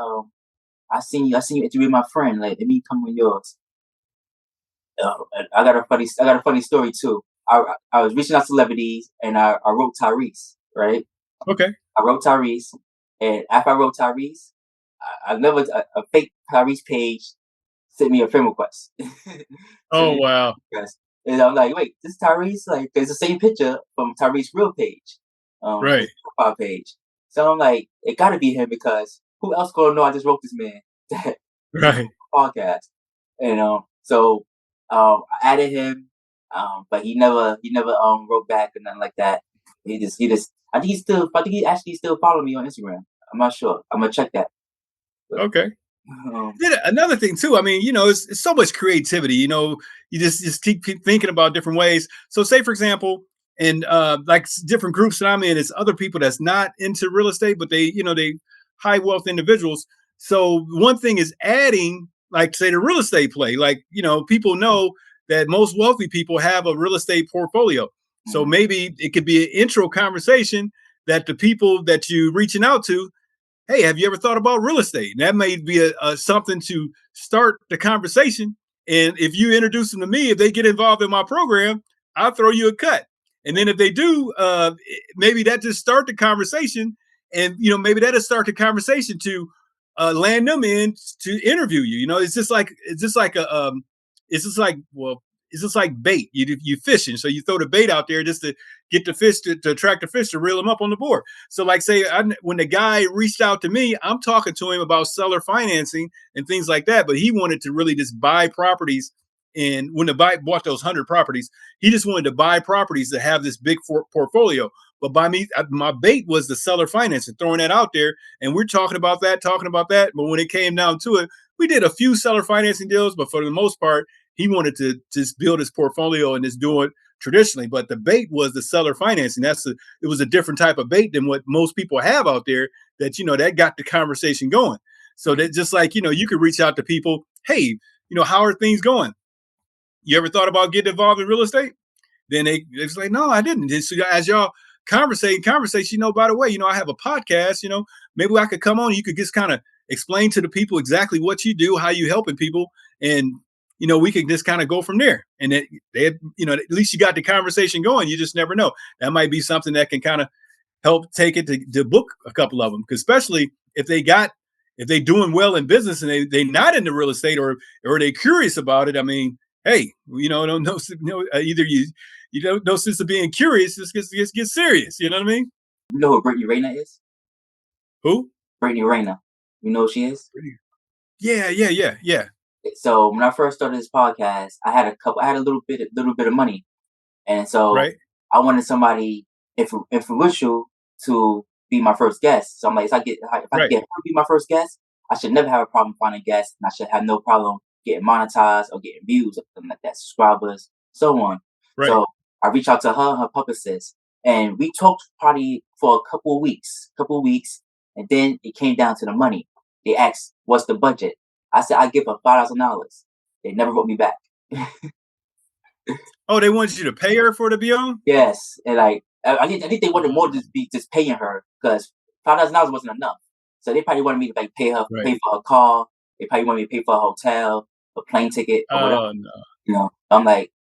I seen you interview my friend. Like, let me come on yours." I got a funny story too. I was reaching out to celebrities, and I wrote Tyrese, right? Okay. I wrote Tyrese, and after I wrote Tyrese, I never a fake Tyrese page sent me a friend request. Sent Oh, me a wow. friend request. And I'm like, wait, this is Tyrese? Like, there's the same picture from Tyrese real page, his Right. profile page. So I'm like, it got to be him because who else gonna know I just wrote this man that Right. podcast? And so I added him, but he never wrote back or nothing like that. He just I think he actually still follow me on Instagram. I'm not sure. I'm gonna check that. But, Okay. um, Then another thing too, I mean, it's so much creativity. You just keep thinking about different ways. So, say for example, and like different groups that I'm in, it's other people that's not into real estate, but they high wealth individuals. So one thing is adding, like say the real estate play, like people know that most wealthy people have a real estate portfolio. So Mm-hmm. maybe it could be an intro conversation that the people that you reaching out to, hey, have you ever thought about real estate? And that may be a something to start the conversation. And if you introduce them to me, if they get involved in my program, I'll throw you a cut. And then if they do, maybe that just start the conversation. And maybe that'll start the conversation to land them in to interview you. It's just like well, it's just like bait. You fishing, so you throw the bait out there just to get the fish to attract the fish to reel them up on the board. So, like, say, when the guy reached out to me, I'm talking to him about seller financing and things like that. But he wanted to really just buy properties. And when the buy bought those 100 properties, he just wanted to buy properties to have this big portfolio. But by me, my bait was the seller financing, throwing that out there. And we're talking about that. But when it came down to it, we did a few seller financing deals. But for the most part, he wanted to just build his portfolio and just do it traditionally. But the bait was the seller financing. It was a different type of bait than what most people have out there that, that got the conversation going. So that just like, you could reach out to people, hey, how are things going? You ever thought about getting involved in real estate? Then it's like, no, I didn't. So as y'all conversate, by the way, I have a podcast, maybe I could come on. You could just kind of explain to the people exactly what you do, how you helping people. And, we could just kind of go from there. And at least you got the conversation going. You just never know. That might be something that can kind of help take it to book a couple of them. Because especially if they doing well in business and they not into real estate or they curious about it. I mean, hey, either you don't no sense of being curious. Just get serious. You know what I mean? You know who Brittany Rayner is? Who? Brittany Rayner. You know who she is? Yeah. So when I first started this podcast, I had a little bit of money, and so Right. I wanted somebody influential to be my first guest. So I'm like, if I get her to be my first guest, I should never have a problem finding guests, and I should have no problem getting monetized or getting views or something like that, subscribers, so on. Right. So I reached out to her and her publicist, and we talked probably for a couple of weeks, and then it came down to the money. They asked, "What's the budget?" I said, "I give her $5,000." They never wrote me back. Oh, they wanted you to pay her for to be on? Yes, and like I think they wanted more to be just paying her because $5,000 wasn't enough. So they probably wanted me to like pay for her car. They probably wanted me to pay for a hotel, a plane ticket, or whatever. Oh no. I'm like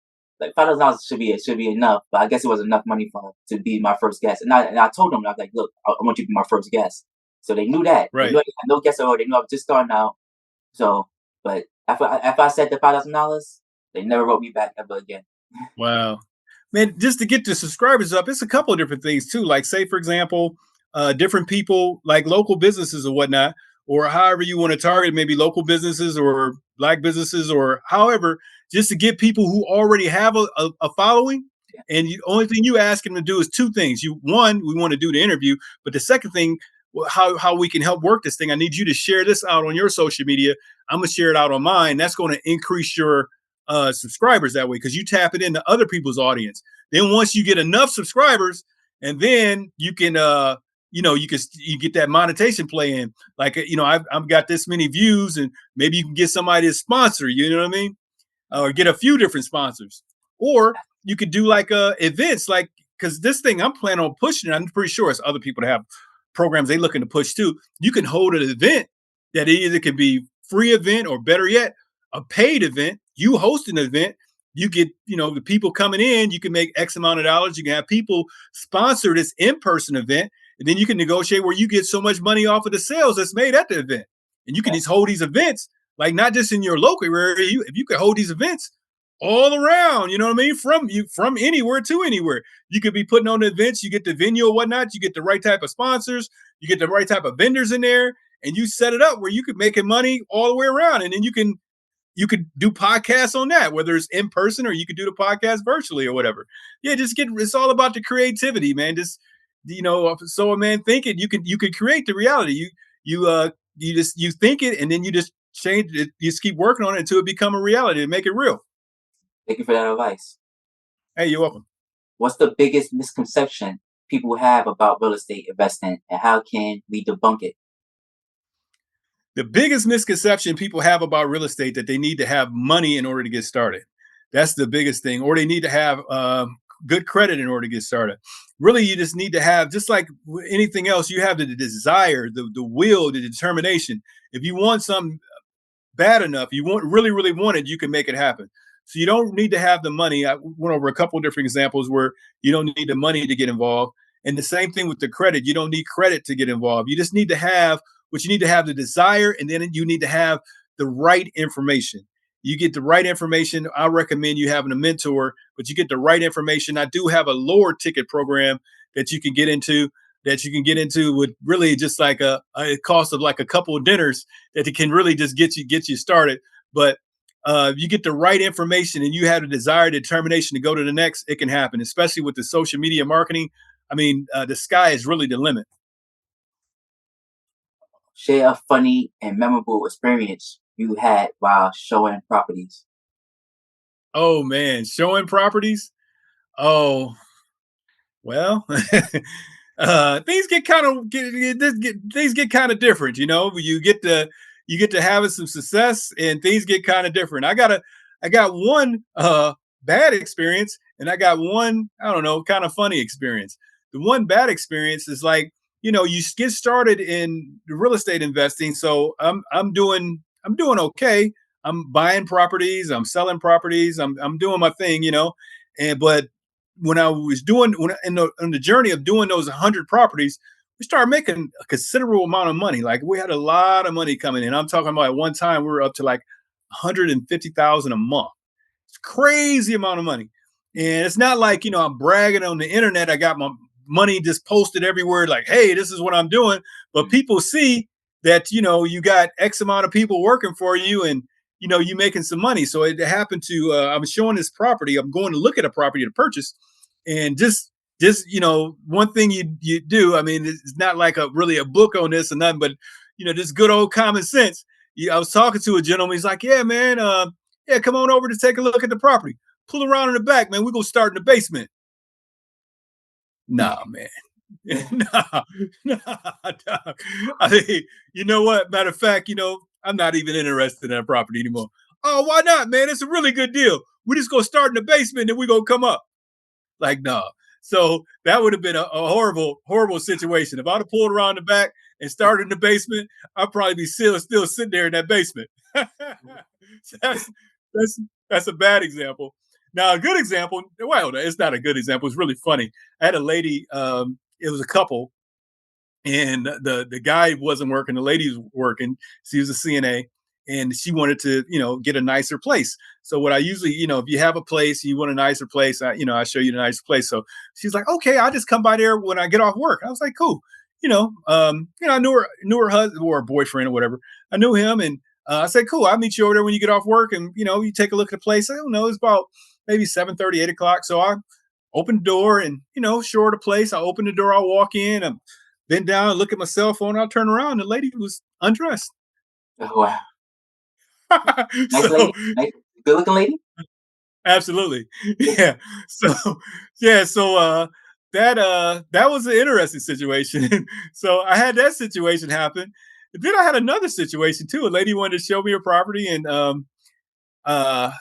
$5,000 should be enough, but I guess it was enough money for her to be my first guest. And I told them, I was like, look, I want you to be my first guest. So they knew that. Right. They knew I had no guests at all. They knew I was just starting out. So, but if I said the $5,000, they never wrote me back ever again. Wow. Man, just to get the subscribers up, it's a couple of different things too. Like say, for example, different people like local businesses or whatnot, or however you want to target, maybe local businesses or black businesses or however, just to get people who already have a following. And the only thing you ask them to do is two things. One, we want to do the interview, but the second thing, how we can help work this thing, I need you to share this out on your social media. I'm gonna share it out on mine. That's going to increase your subscribers that way because you tap it into other people's audience. Then once you get enough subscribers, and then you can you get that monetization play in. Like I've got this many views, and maybe you can get somebody to sponsor. You know what I mean? Or get a few different sponsors, or you could do like events, like because this thing I'm planning on pushing. I'm pretty sure it's other people that have programs they looking to push too. You can hold an event that either can be free event or better yet, a paid event. You host an event, you get, the people coming in, you can make X amount of dollars. You can have people sponsor this in-person event, and then you can negotiate where you get so much money off of the sales that's made at the event. And you can just hold these events, like not just in your local area. If you could hold these events all around, you know what I mean? From anywhere to anywhere. You could be putting on the events, you get the venue or whatnot, you get the right type of sponsors, you get the right type of vendors in there, and you set it up where you could make money all the way around. And then you could do podcasts on that, whether it's in person or you could do the podcast virtually or whatever. Yeah, it's all about the creativity, man. Just so a man think it, you can create the reality. You think it and then you just change it, you just keep working on it until it become a reality and make it real. Thank you for that advice. Hey, you're welcome. What's the biggest misconception people have about real estate investing, and how can we debunk it? The biggest misconception people have about real estate that they need to have money in order to get started. That's the biggest thing, or they need to have good credit in order to get started. Really, you just need to have, just like anything else, you have the desire, the will, the determination. If you want something bad enough, you want really want it, you can make it happen. So you don't need to have the money. I went over a couple of different examples where you don't need the money to get involved. And the same thing with the credit. You don't need credit to get involved. You just need to have what you need to have, the desire, and then you need to have the right information. You get the right information. I recommend you having a mentor, but you get the right information. I do have a lower ticket program that you can get into, with really just like a cost of like a couple of dinners, that it can really just get you started. But you get the right information and you have a desire, determination to go to the next, it can happen, especially with the social media marketing. I mean, the sky is really the limit. Share a funny and memorable experience you had while showing properties. Oh man, showing properties. Oh, well, things get kind of things get kind of different. You know, you get to having some success, and things get kind of different. I got one bad experience, and I got one, I don't know, kind of funny experience. The one bad experience is like, you know, you get started in the real estate investing. So I'm doing okay. I'm buying properties, I'm selling properties, I'm doing my thing, you know, and but when I was doing when in the journey of doing those 100 properties, we started making a considerable amount of money. Like we had a lot of money coming in. I'm talking about at one time we were up to like 150,000 a month. It's crazy amount of money. And it's not like, you know, I'm bragging on the internet. I got my money just posted everywhere, like, hey, this is what I'm doing. But people see that, you know, you got X amount of people working for you, and, you know, you making some money. So it happened to, I was showing this property. I'm going to look at a property to purchase. And you know, one thing you do, I mean, it's not like a really a book on this or nothing, but, you know, just good old common sense. I was talking to a gentleman. He's like, yeah, man, yeah, come on over to take a look at the property. Pull around in the back, man. We're gonna start in the basement. Nah, man. Nah, nah, nah. I mean, you know what? Matter of fact, you know, I'm not even interested in that property anymore. Oh, why not, man? It's a really good deal. We just gonna start in the basement and we're gonna come up. Like, no. So that would have been a horrible, horrible situation. If I'd have pulled around the back and started in the basement, I'd probably be still sitting there in that basement. So that's that's a bad example. Now, a good example, well, it's not a good example. It's really funny. I had a lady, it was a couple, and the guy wasn't working, the lady was working. She was a CNA, and she wanted to, you know, get a nicer place. So what I usually, you know, if you have a place, you want a nicer place, you know, I show you the nicer place. So she's like, okay, I'll just come by there when I get off work. I was like, cool. You know, I knew her husband or her boyfriend or whatever. I knew him, and I said, cool, I'll meet you over there when you get off work, and, you know, you take a look at the place. I don't know, it's about maybe 7:30, 8 o'clock. So I opened the door and, you know, show her the place. I open the door, I walk in, I'm bend down and look at my cell phone. I'll turn around, the lady was undressed. Oh, wow. Nice So lady, nice, good looking lady. absolutely. Yeah. So yeah, so that was an interesting situation. So I had that situation happen. Then I had another situation too. A lady wanted to show me a property, and uh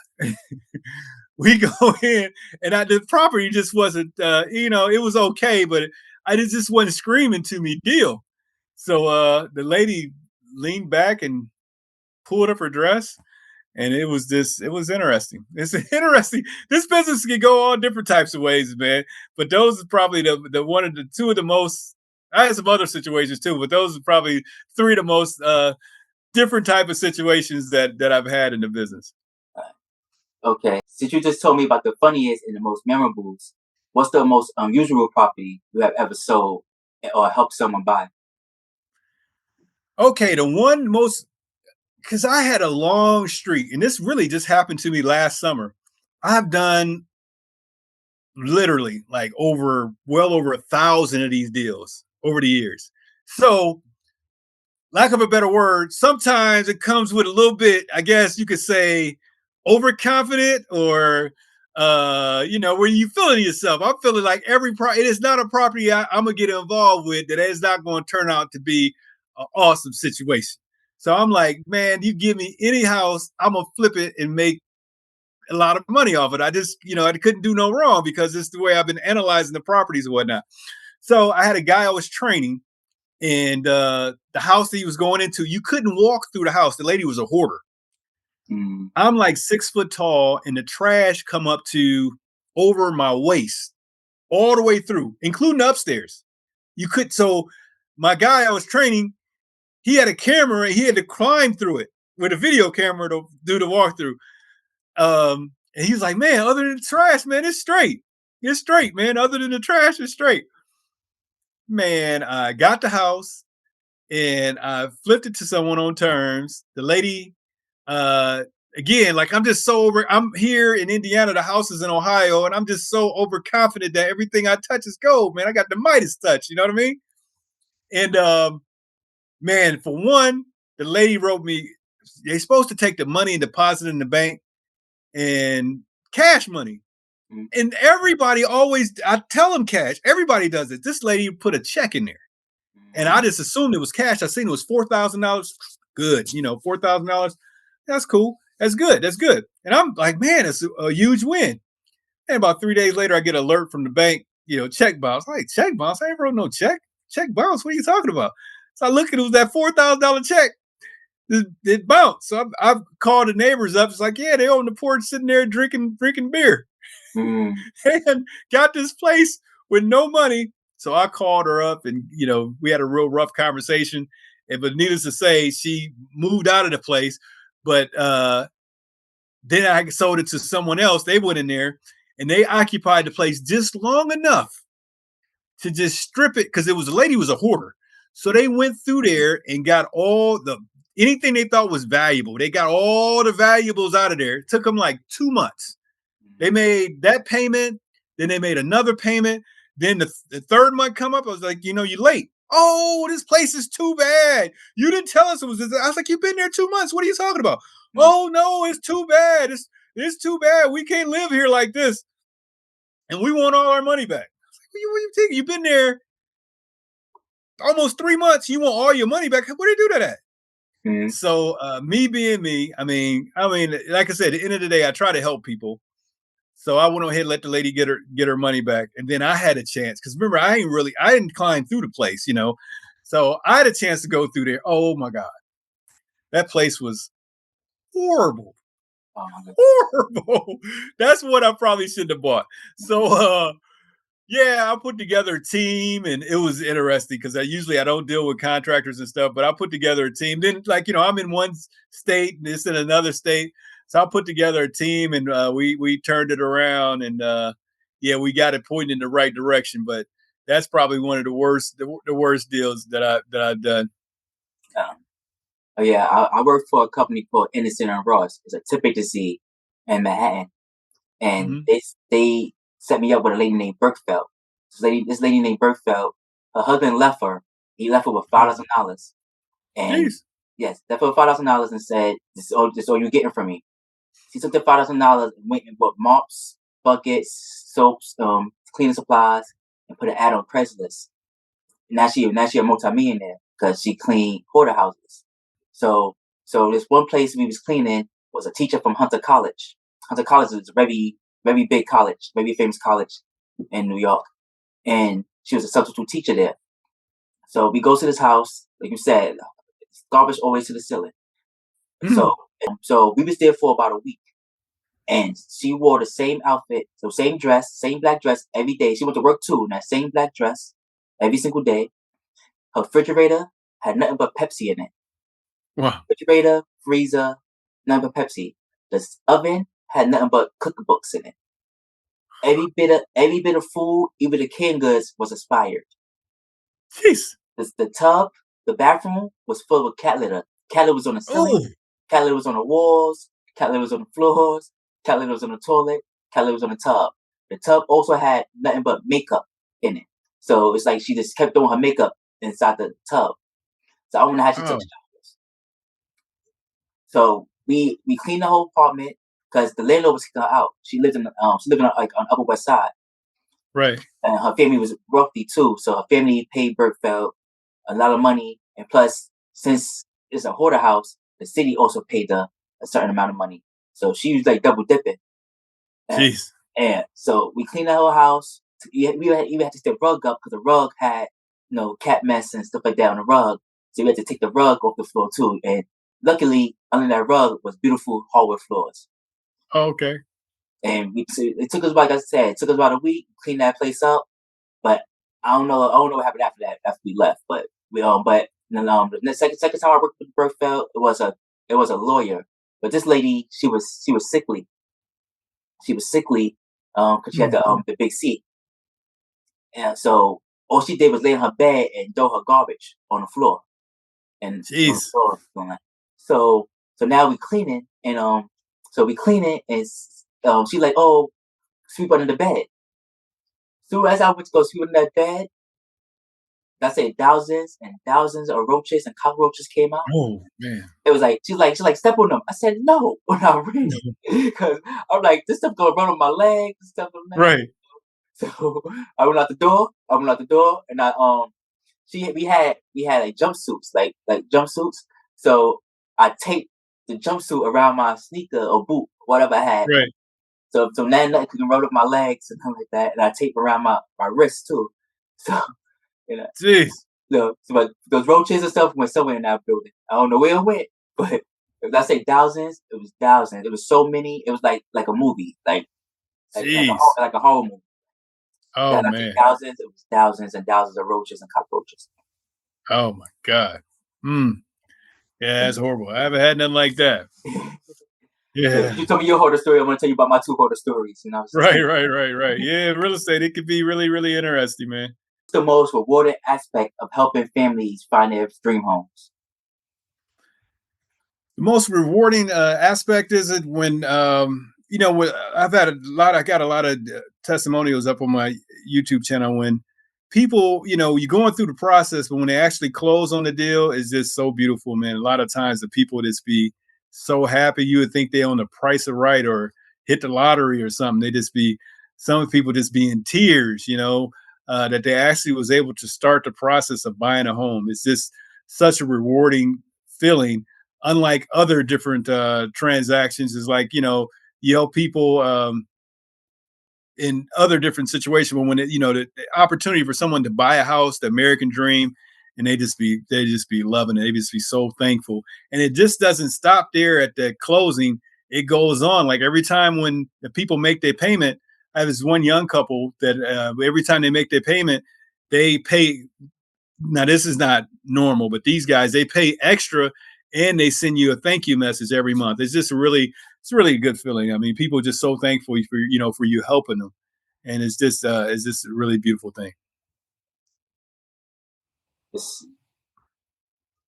we go in, and the property just wasn't, you know, it was okay, but I just wasn't screaming to me deal. So the lady leaned back and pulled up her dress, and it was interesting. It's interesting. This business can go all different types of ways, man. But those are probably the one of the two of the most. I had some other situations too, but those are probably three of the most different type of situations that I've had in the business. Okay, since you just told me about the funniest and the most memorable, what's the most unusual property you have ever sold or helped someone buy? Okay, the one most, because I had a long streak, and this really just happened to me last summer. I've done literally like well over 1,000 of these deals over the years. So, lack of a better word, sometimes it comes with a little bit, I guess you could say, overconfident, or where you feeling yourself. I'm feeling like it is not a property I'm gonna get involved with that is not going to turn out to be an awesome situation. So I'm like, man, you give me any house, I'm gonna flip it and make a lot of money off it. I just, I couldn't do no wrong because it's the way I've been analyzing the properties and whatnot. So I had a guy I was training, and the house that he was going into, you couldn't walk through the house. The lady was a hoarder. I'm like 6 foot tall, and the trash come up to over my waist, all the way through, including upstairs. So my guy I was training, he had a camera, and he had to climb through it with a video camera to do the walkthrough. And he's like, man, other than the trash, man, it's straight. It's straight, man. Other than the trash, it's straight. Man, I got the house and I flipped it to someone on terms. The lady, again, like I'm here in Indiana, the house is in Ohio, and I'm just so overconfident that everything I touch is gold, man. I got the Midas touch, you know what I mean? And man, for one, the lady wrote me, they're supposed to take the money and deposit in the bank and cash money. And everybody I tell them cash. Everybody does it. This lady put a check in there. And I just assumed it was cash. I seen it was $4,000. Good. $4,000. That's cool. That's good. That's good. And I'm like, man, it's a huge win. And about 3 days later, I get an alert from the bank, check bounce. Like, check bounce? I ain't wrote no check. Check bounce? What are you talking about? So I look at it, was that $4,000 check. It bounced. So I've called the neighbors up. It's like, yeah, they on the porch sitting there drinking beer. And got this place with no money. So I called her up, and we had a real rough conversation. But needless to say, she moved out of the place. But then I sold it to someone else. They went in there and they occupied the place just long enough to just strip it, because the lady was a hoarder. So they went through there and got anything they thought was valuable. They got all the valuables out of there. It took them like 2 months. They made that payment. Then they made another payment. Then the third month come up. I was like, you're late. Oh, this place is too bad. You didn't tell us it was this. I was like, you've been there 2 months. What are you talking about? Oh, no, it's too bad. It's too bad. We can't live here like this. And we want all our money back. I was like, what are you thinking? You've been there almost 3 months. You want all your money back. What do you do to that? So me being me, I mean, like I said, at the end of the day, I try to help people. So I went ahead and let the lady get her money back. And then I had a chance, because remember, I didn't climb through the place, So I had a chance to go through there. Oh my God. That place was horrible. Horrible. That's what I probably shouldn't have bought. So yeah, I put together a team, and it was interesting because I don't deal with contractors and stuff, but I put together a team. Then, I'm in one state and this in another state. So I put together a team, and we turned it around, and yeah, we got it pointing in the right direction. But that's probably one of the worst deals that I've done. Oh yeah, I work for a company called Innocent and Ross. It's a tip agency in Manhattan, and they set me up with a lady named Berkfeld. This lady named Berkfeld, her husband left her. He left her with $5,000, and yes, left her with $5,000 and said, "This is all you're getting from me." She took the $5,000 and went and bought mops, buckets, soaps, cleaning supplies, and put an ad on Craigslist. Now she a multimillionaire because she cleaned hoarder houses. So this one place we was cleaning was a teacher from Hunter College. Hunter College is a very, very big college, very famous college in New York. And she was a substitute teacher there. So we go to this house, like you said, garbage always to the ceiling. So we was there for about a week. And she wore the same outfit, the same dress, same black dress every day. She went to work too in that same black dress every single day. Her refrigerator had nothing but Pepsi in it. Wow. Refrigerator, freezer, nothing but Pepsi. The oven had nothing but cookbooks in it. Every bit of food, even the canned goods, was expired. Jeez. The tub, the bathroom was full of cat litter. Cat litter was on the ceiling. Cat litter was on the walls. Cat litter was on the floors. Cat litter was on the toilet. Cat litter was on the tub. The tub also had nothing but makeup in it. So it's like she just kept throwing her makeup inside the tub. So I don't know how she took showers. So we cleaned the whole apartment because the landlord was kicking her out. She lived on like on Upper West Side, Right. and her family was wealthy too. So her family paid Bergfeld a lot of money, and plus, since it's a hoarder house, the city also paid her a certain amount of money. So she was like double dipping. And, Jeez. and so we cleaned the whole house. We even had to take the rug up because the rug had cat mess and stuff like that on the rug. So we had to take the rug off the floor too. And luckily, under that rug was beautiful hardwood floors. Oh, okay. And it took us, like I said, it took us about a week to clean that place up. But I don't know what happened after that, after we left. But the second time I worked with Bergfeld, it was a lawyer. But this lady, she was sickly. She was sickly because she had the big C. And so all she did was lay in her bed and throw her garbage on the floor. And on the Jeez. floor. So now we clean it, and she's like, oh, sweep under the bed. So as I went to go sweep under that bed, I said thousands and thousands of roaches and cockroaches came out. Oh man. It was like she's like step on them. I said no when I ran because I'm like this stuff gonna run on my legs. This stuff on my legs. Right. So I went out the door, and we had like jumpsuits, like jumpsuits. So I taped the jumpsuit around my sneaker or boot, whatever I had. Right. So now nothing can run up my legs and something like that. And I tape around my wrist too. So Jeez. but those roaches and stuff went somewhere in that building. I don't know where it went, but if I say thousands, it was thousands. It was so many. It was like a movie, like Jeez. like a horror movie. Oh That I say man. thousands. It was thousands and thousands of roaches and cockroaches. Oh my God. Hmm. Yeah, that's horrible. I haven't had nothing like that. So Yeah. you told me your horror story. I'm gonna tell you about my two horror stories. Right. Yeah, real estate, it could be really, really interesting, man. What's the most rewarding aspect of helping families find their dream homes? The most rewarding aspect is it when I got a lot of testimonials up on my YouTube channel when people, you're going through the process, but when they actually close on the deal, it's just so beautiful, man. A lot of times the people just be so happy. You would think they own the price of right or hit the lottery or something. Some people just be in tears, that they actually was able to start the process of buying a home. It's just such a rewarding feeling, unlike other different transactions. Is like, you help people in other different situations, but when the opportunity for someone to buy a house, the American dream, and they just be loving it. They just be so thankful, and it just doesn't stop there at the closing. It goes on. Like every time when the people make their payment, I have this one young couple that every time they make their payment, they pay. Now this is not normal, but these guys, they pay extra and they send you a thank you message every month. It's really a good feeling. I mean, people are just so thankful for you helping them, and it's just a really beautiful thing.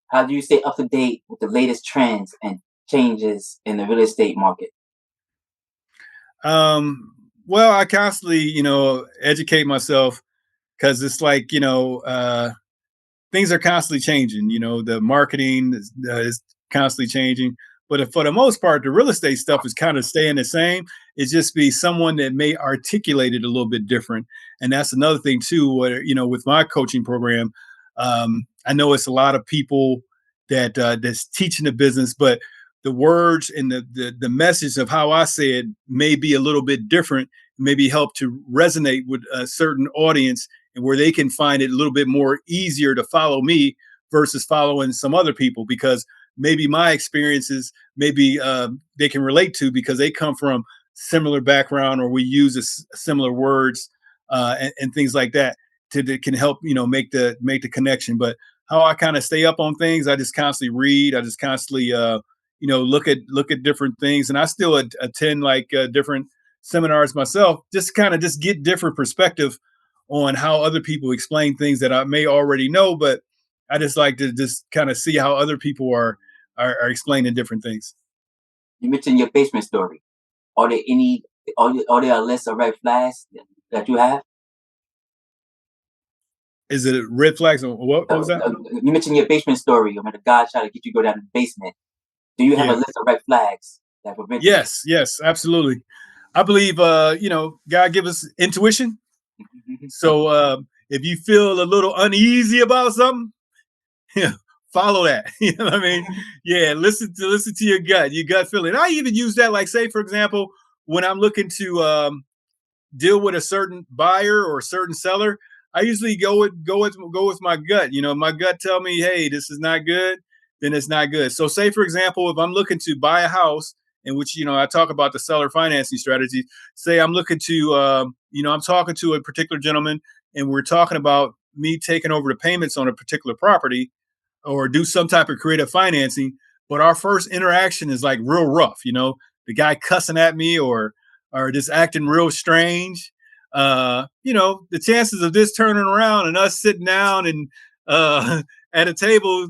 How do you stay up to date with the latest trends and changes in the real estate market? Well, I constantly, educate myself because it's like, things are constantly changing. The marketing is constantly changing. But for the most part, the real estate stuff is kind of staying the same. It's just be someone that may articulate it a little bit different. And that's another thing too, where, with my coaching program, I know it's a lot of people that's teaching the business, but the words and the message of how I say it may be a little bit different, maybe help to resonate with a certain audience and where they can find it a little bit more easier to follow me versus following some other people, because maybe my experiences, maybe they can relate to because they come from similar background or we use similar words and things like that that can help, make the connection. But how I kind of stay up on things, I just constantly read. I just constantly, look at different things. And I still attend like different seminars myself, just kind of just get different perspective on how other people explain things that I may already know, but I just like to just kind of see how other people are explaining different things. You mentioned your basement story. Are there any? Are there a list of red flags that you have? Is it red flags? What was that? You mentioned your basement story. I mean, the guy tried to get you to go down to the basement. Do you have a Yeah. list of red flags Yes, yes, absolutely. I believe, God give us intuition. So if you feel a little uneasy about something, yeah, follow that. You know what I mean? Yeah, listen to your gut feeling. I even use that, like, say, for example, when I'm looking to deal with a certain buyer or a certain seller, I usually go with my gut. My gut tell me, hey, this is not good, then it's not good. So say for example, if I'm looking to buy a house, in which I talk about the seller financing strategy. Say I'm looking to, I'm talking to a particular gentleman, and we're talking about me taking over the payments on a particular property, or do some type of creative financing. But our first interaction is like real rough, the guy cussing at me or just acting real strange. The chances of this turning around and us sitting down and at a table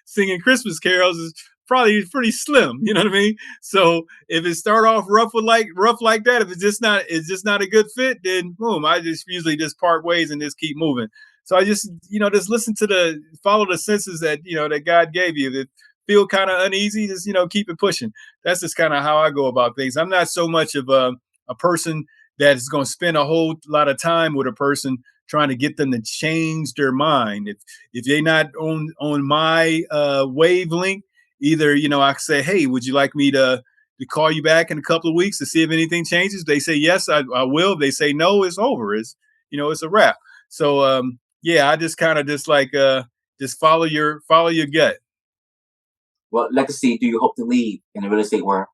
singing Christmas carols is probably pretty slim. You know what I mean? So if it start off rough like that, if it's just not a good fit, then boom, I just usually just part ways and just keep moving. So I just listen to follow the senses that God gave you. That feel kind of uneasy, just keep it pushing. That's just kind of how I go about things. I'm not so much of a person that is going to spend a whole lot of time with a person trying to get them to change their mind. If they're not on my wavelength, either I say, hey, would you like me to call you back in a couple of weeks to see if anything changes? They say yes, I will. If they say no, it's over. It's a wrap. So yeah, I just kind of just follow your gut. What legacy do you hope to leave in the real estate world?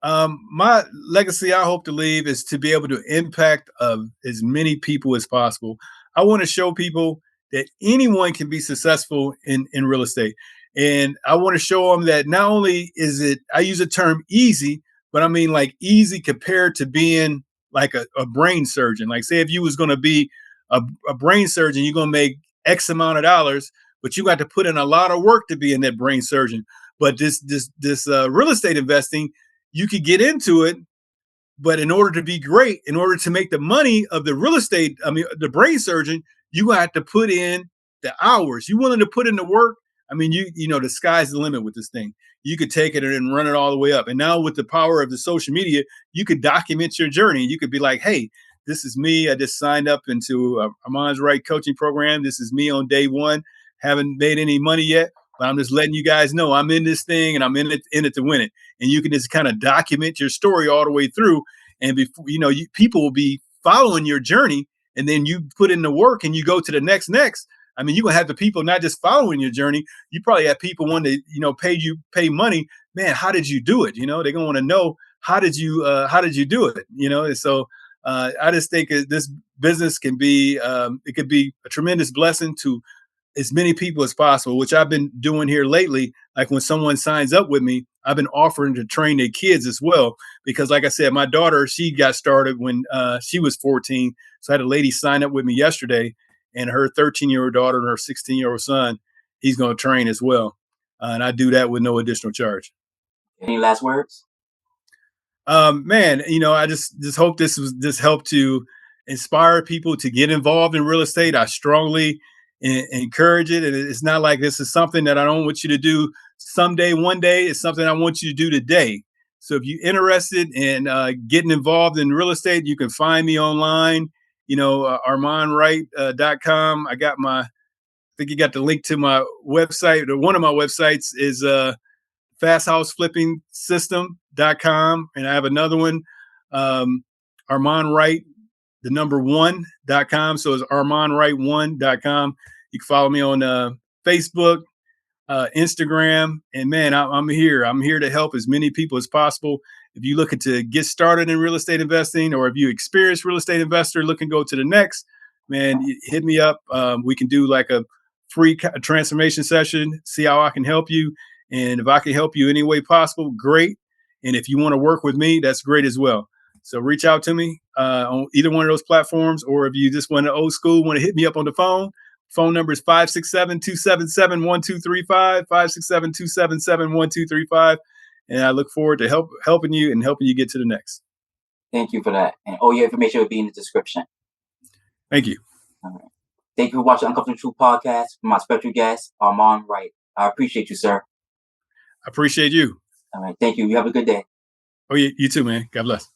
My legacy I hope to leave is to be able to impact as many people as possible. I want to show people that anyone can be successful in real estate. And I want to show them that not only is it, I use the term easy, but I mean like easy compared to being like a brain surgeon. Like say if you was going to be a brain surgeon, you're going to make X amount of dollars, but you got to put in a lot of work to be in that brain surgeon. But this real estate investing, you could get into it, but in order to be great, in order to make the money of the real estate, I mean, the brain surgeon, you have to put in the hours. You willing to put in the work? I mean, the sky's the limit with this thing. You could take it and run it all the way up. And now with the power of the social media, you could document your journey. You could be like, hey, this is me. I just signed up into Armond Wright coaching program. This is me on day one. Haven't made any money yet, but I'm just letting you guys know I'm in this thing and I'm in it to win it. And you can just kind of document your story all the way through. And before people will be following your journey, and then you put in the work and you go to the next. I mean, you're gonna have the people not just following your journey. You probably have people want to, pay money. Man, how did you do it? They're gonna want to know how did you do it? And so I just think this business can be it could be a tremendous blessing to as many people as possible, which I've been doing here lately. Like when someone signs up with me, I've been offering to train their kids as well. Because like I said, my daughter, she got started when she was 14. So I had a lady sign up with me yesterday, and her 13-year-old daughter and her 16-year-old son, he's going to train as well. And I do that with no additional charge. Any last words? Man, I just hope this helped to inspire people to get involved in real estate. I strongly encourage it. And it's not like this is something that I don't want you to do someday, one day. It's something I want you to do today. So if you're interested in getting involved in real estate, you can find me online, armondwright.com. I think you got the link to my website. Or one of my websites is fasthouseflippingsystem.com. And I have another one, Armond Wright, the number 1.com. So it's armondwright1.com. You can follow me on Facebook, Instagram, and man, I'm here. I'm here to help as many people as possible. If you're looking to get started in real estate investing, or if you experienced real estate investor looking to go to the next, man, hit me up. We can do like a free transformation session, see how I can help you. And if I can help you any way possible, great. And if you want to work with me, that's great as well. So reach out to me on either one of those platforms, or if you just want to old school, want to hit me up on the phone. Phone number is 567-277-1235, 567-277-1235. And I look forward to helping you and helping you get to the next. Thank you for that. And all your information will be in the description. Thank you. All right. Thank you for watching Uncomfortable Truth Podcast with my special guest, Armond Wright. I appreciate you, sir. I appreciate you. All right. Thank you. You have a good day. Oh, you too, man. God bless.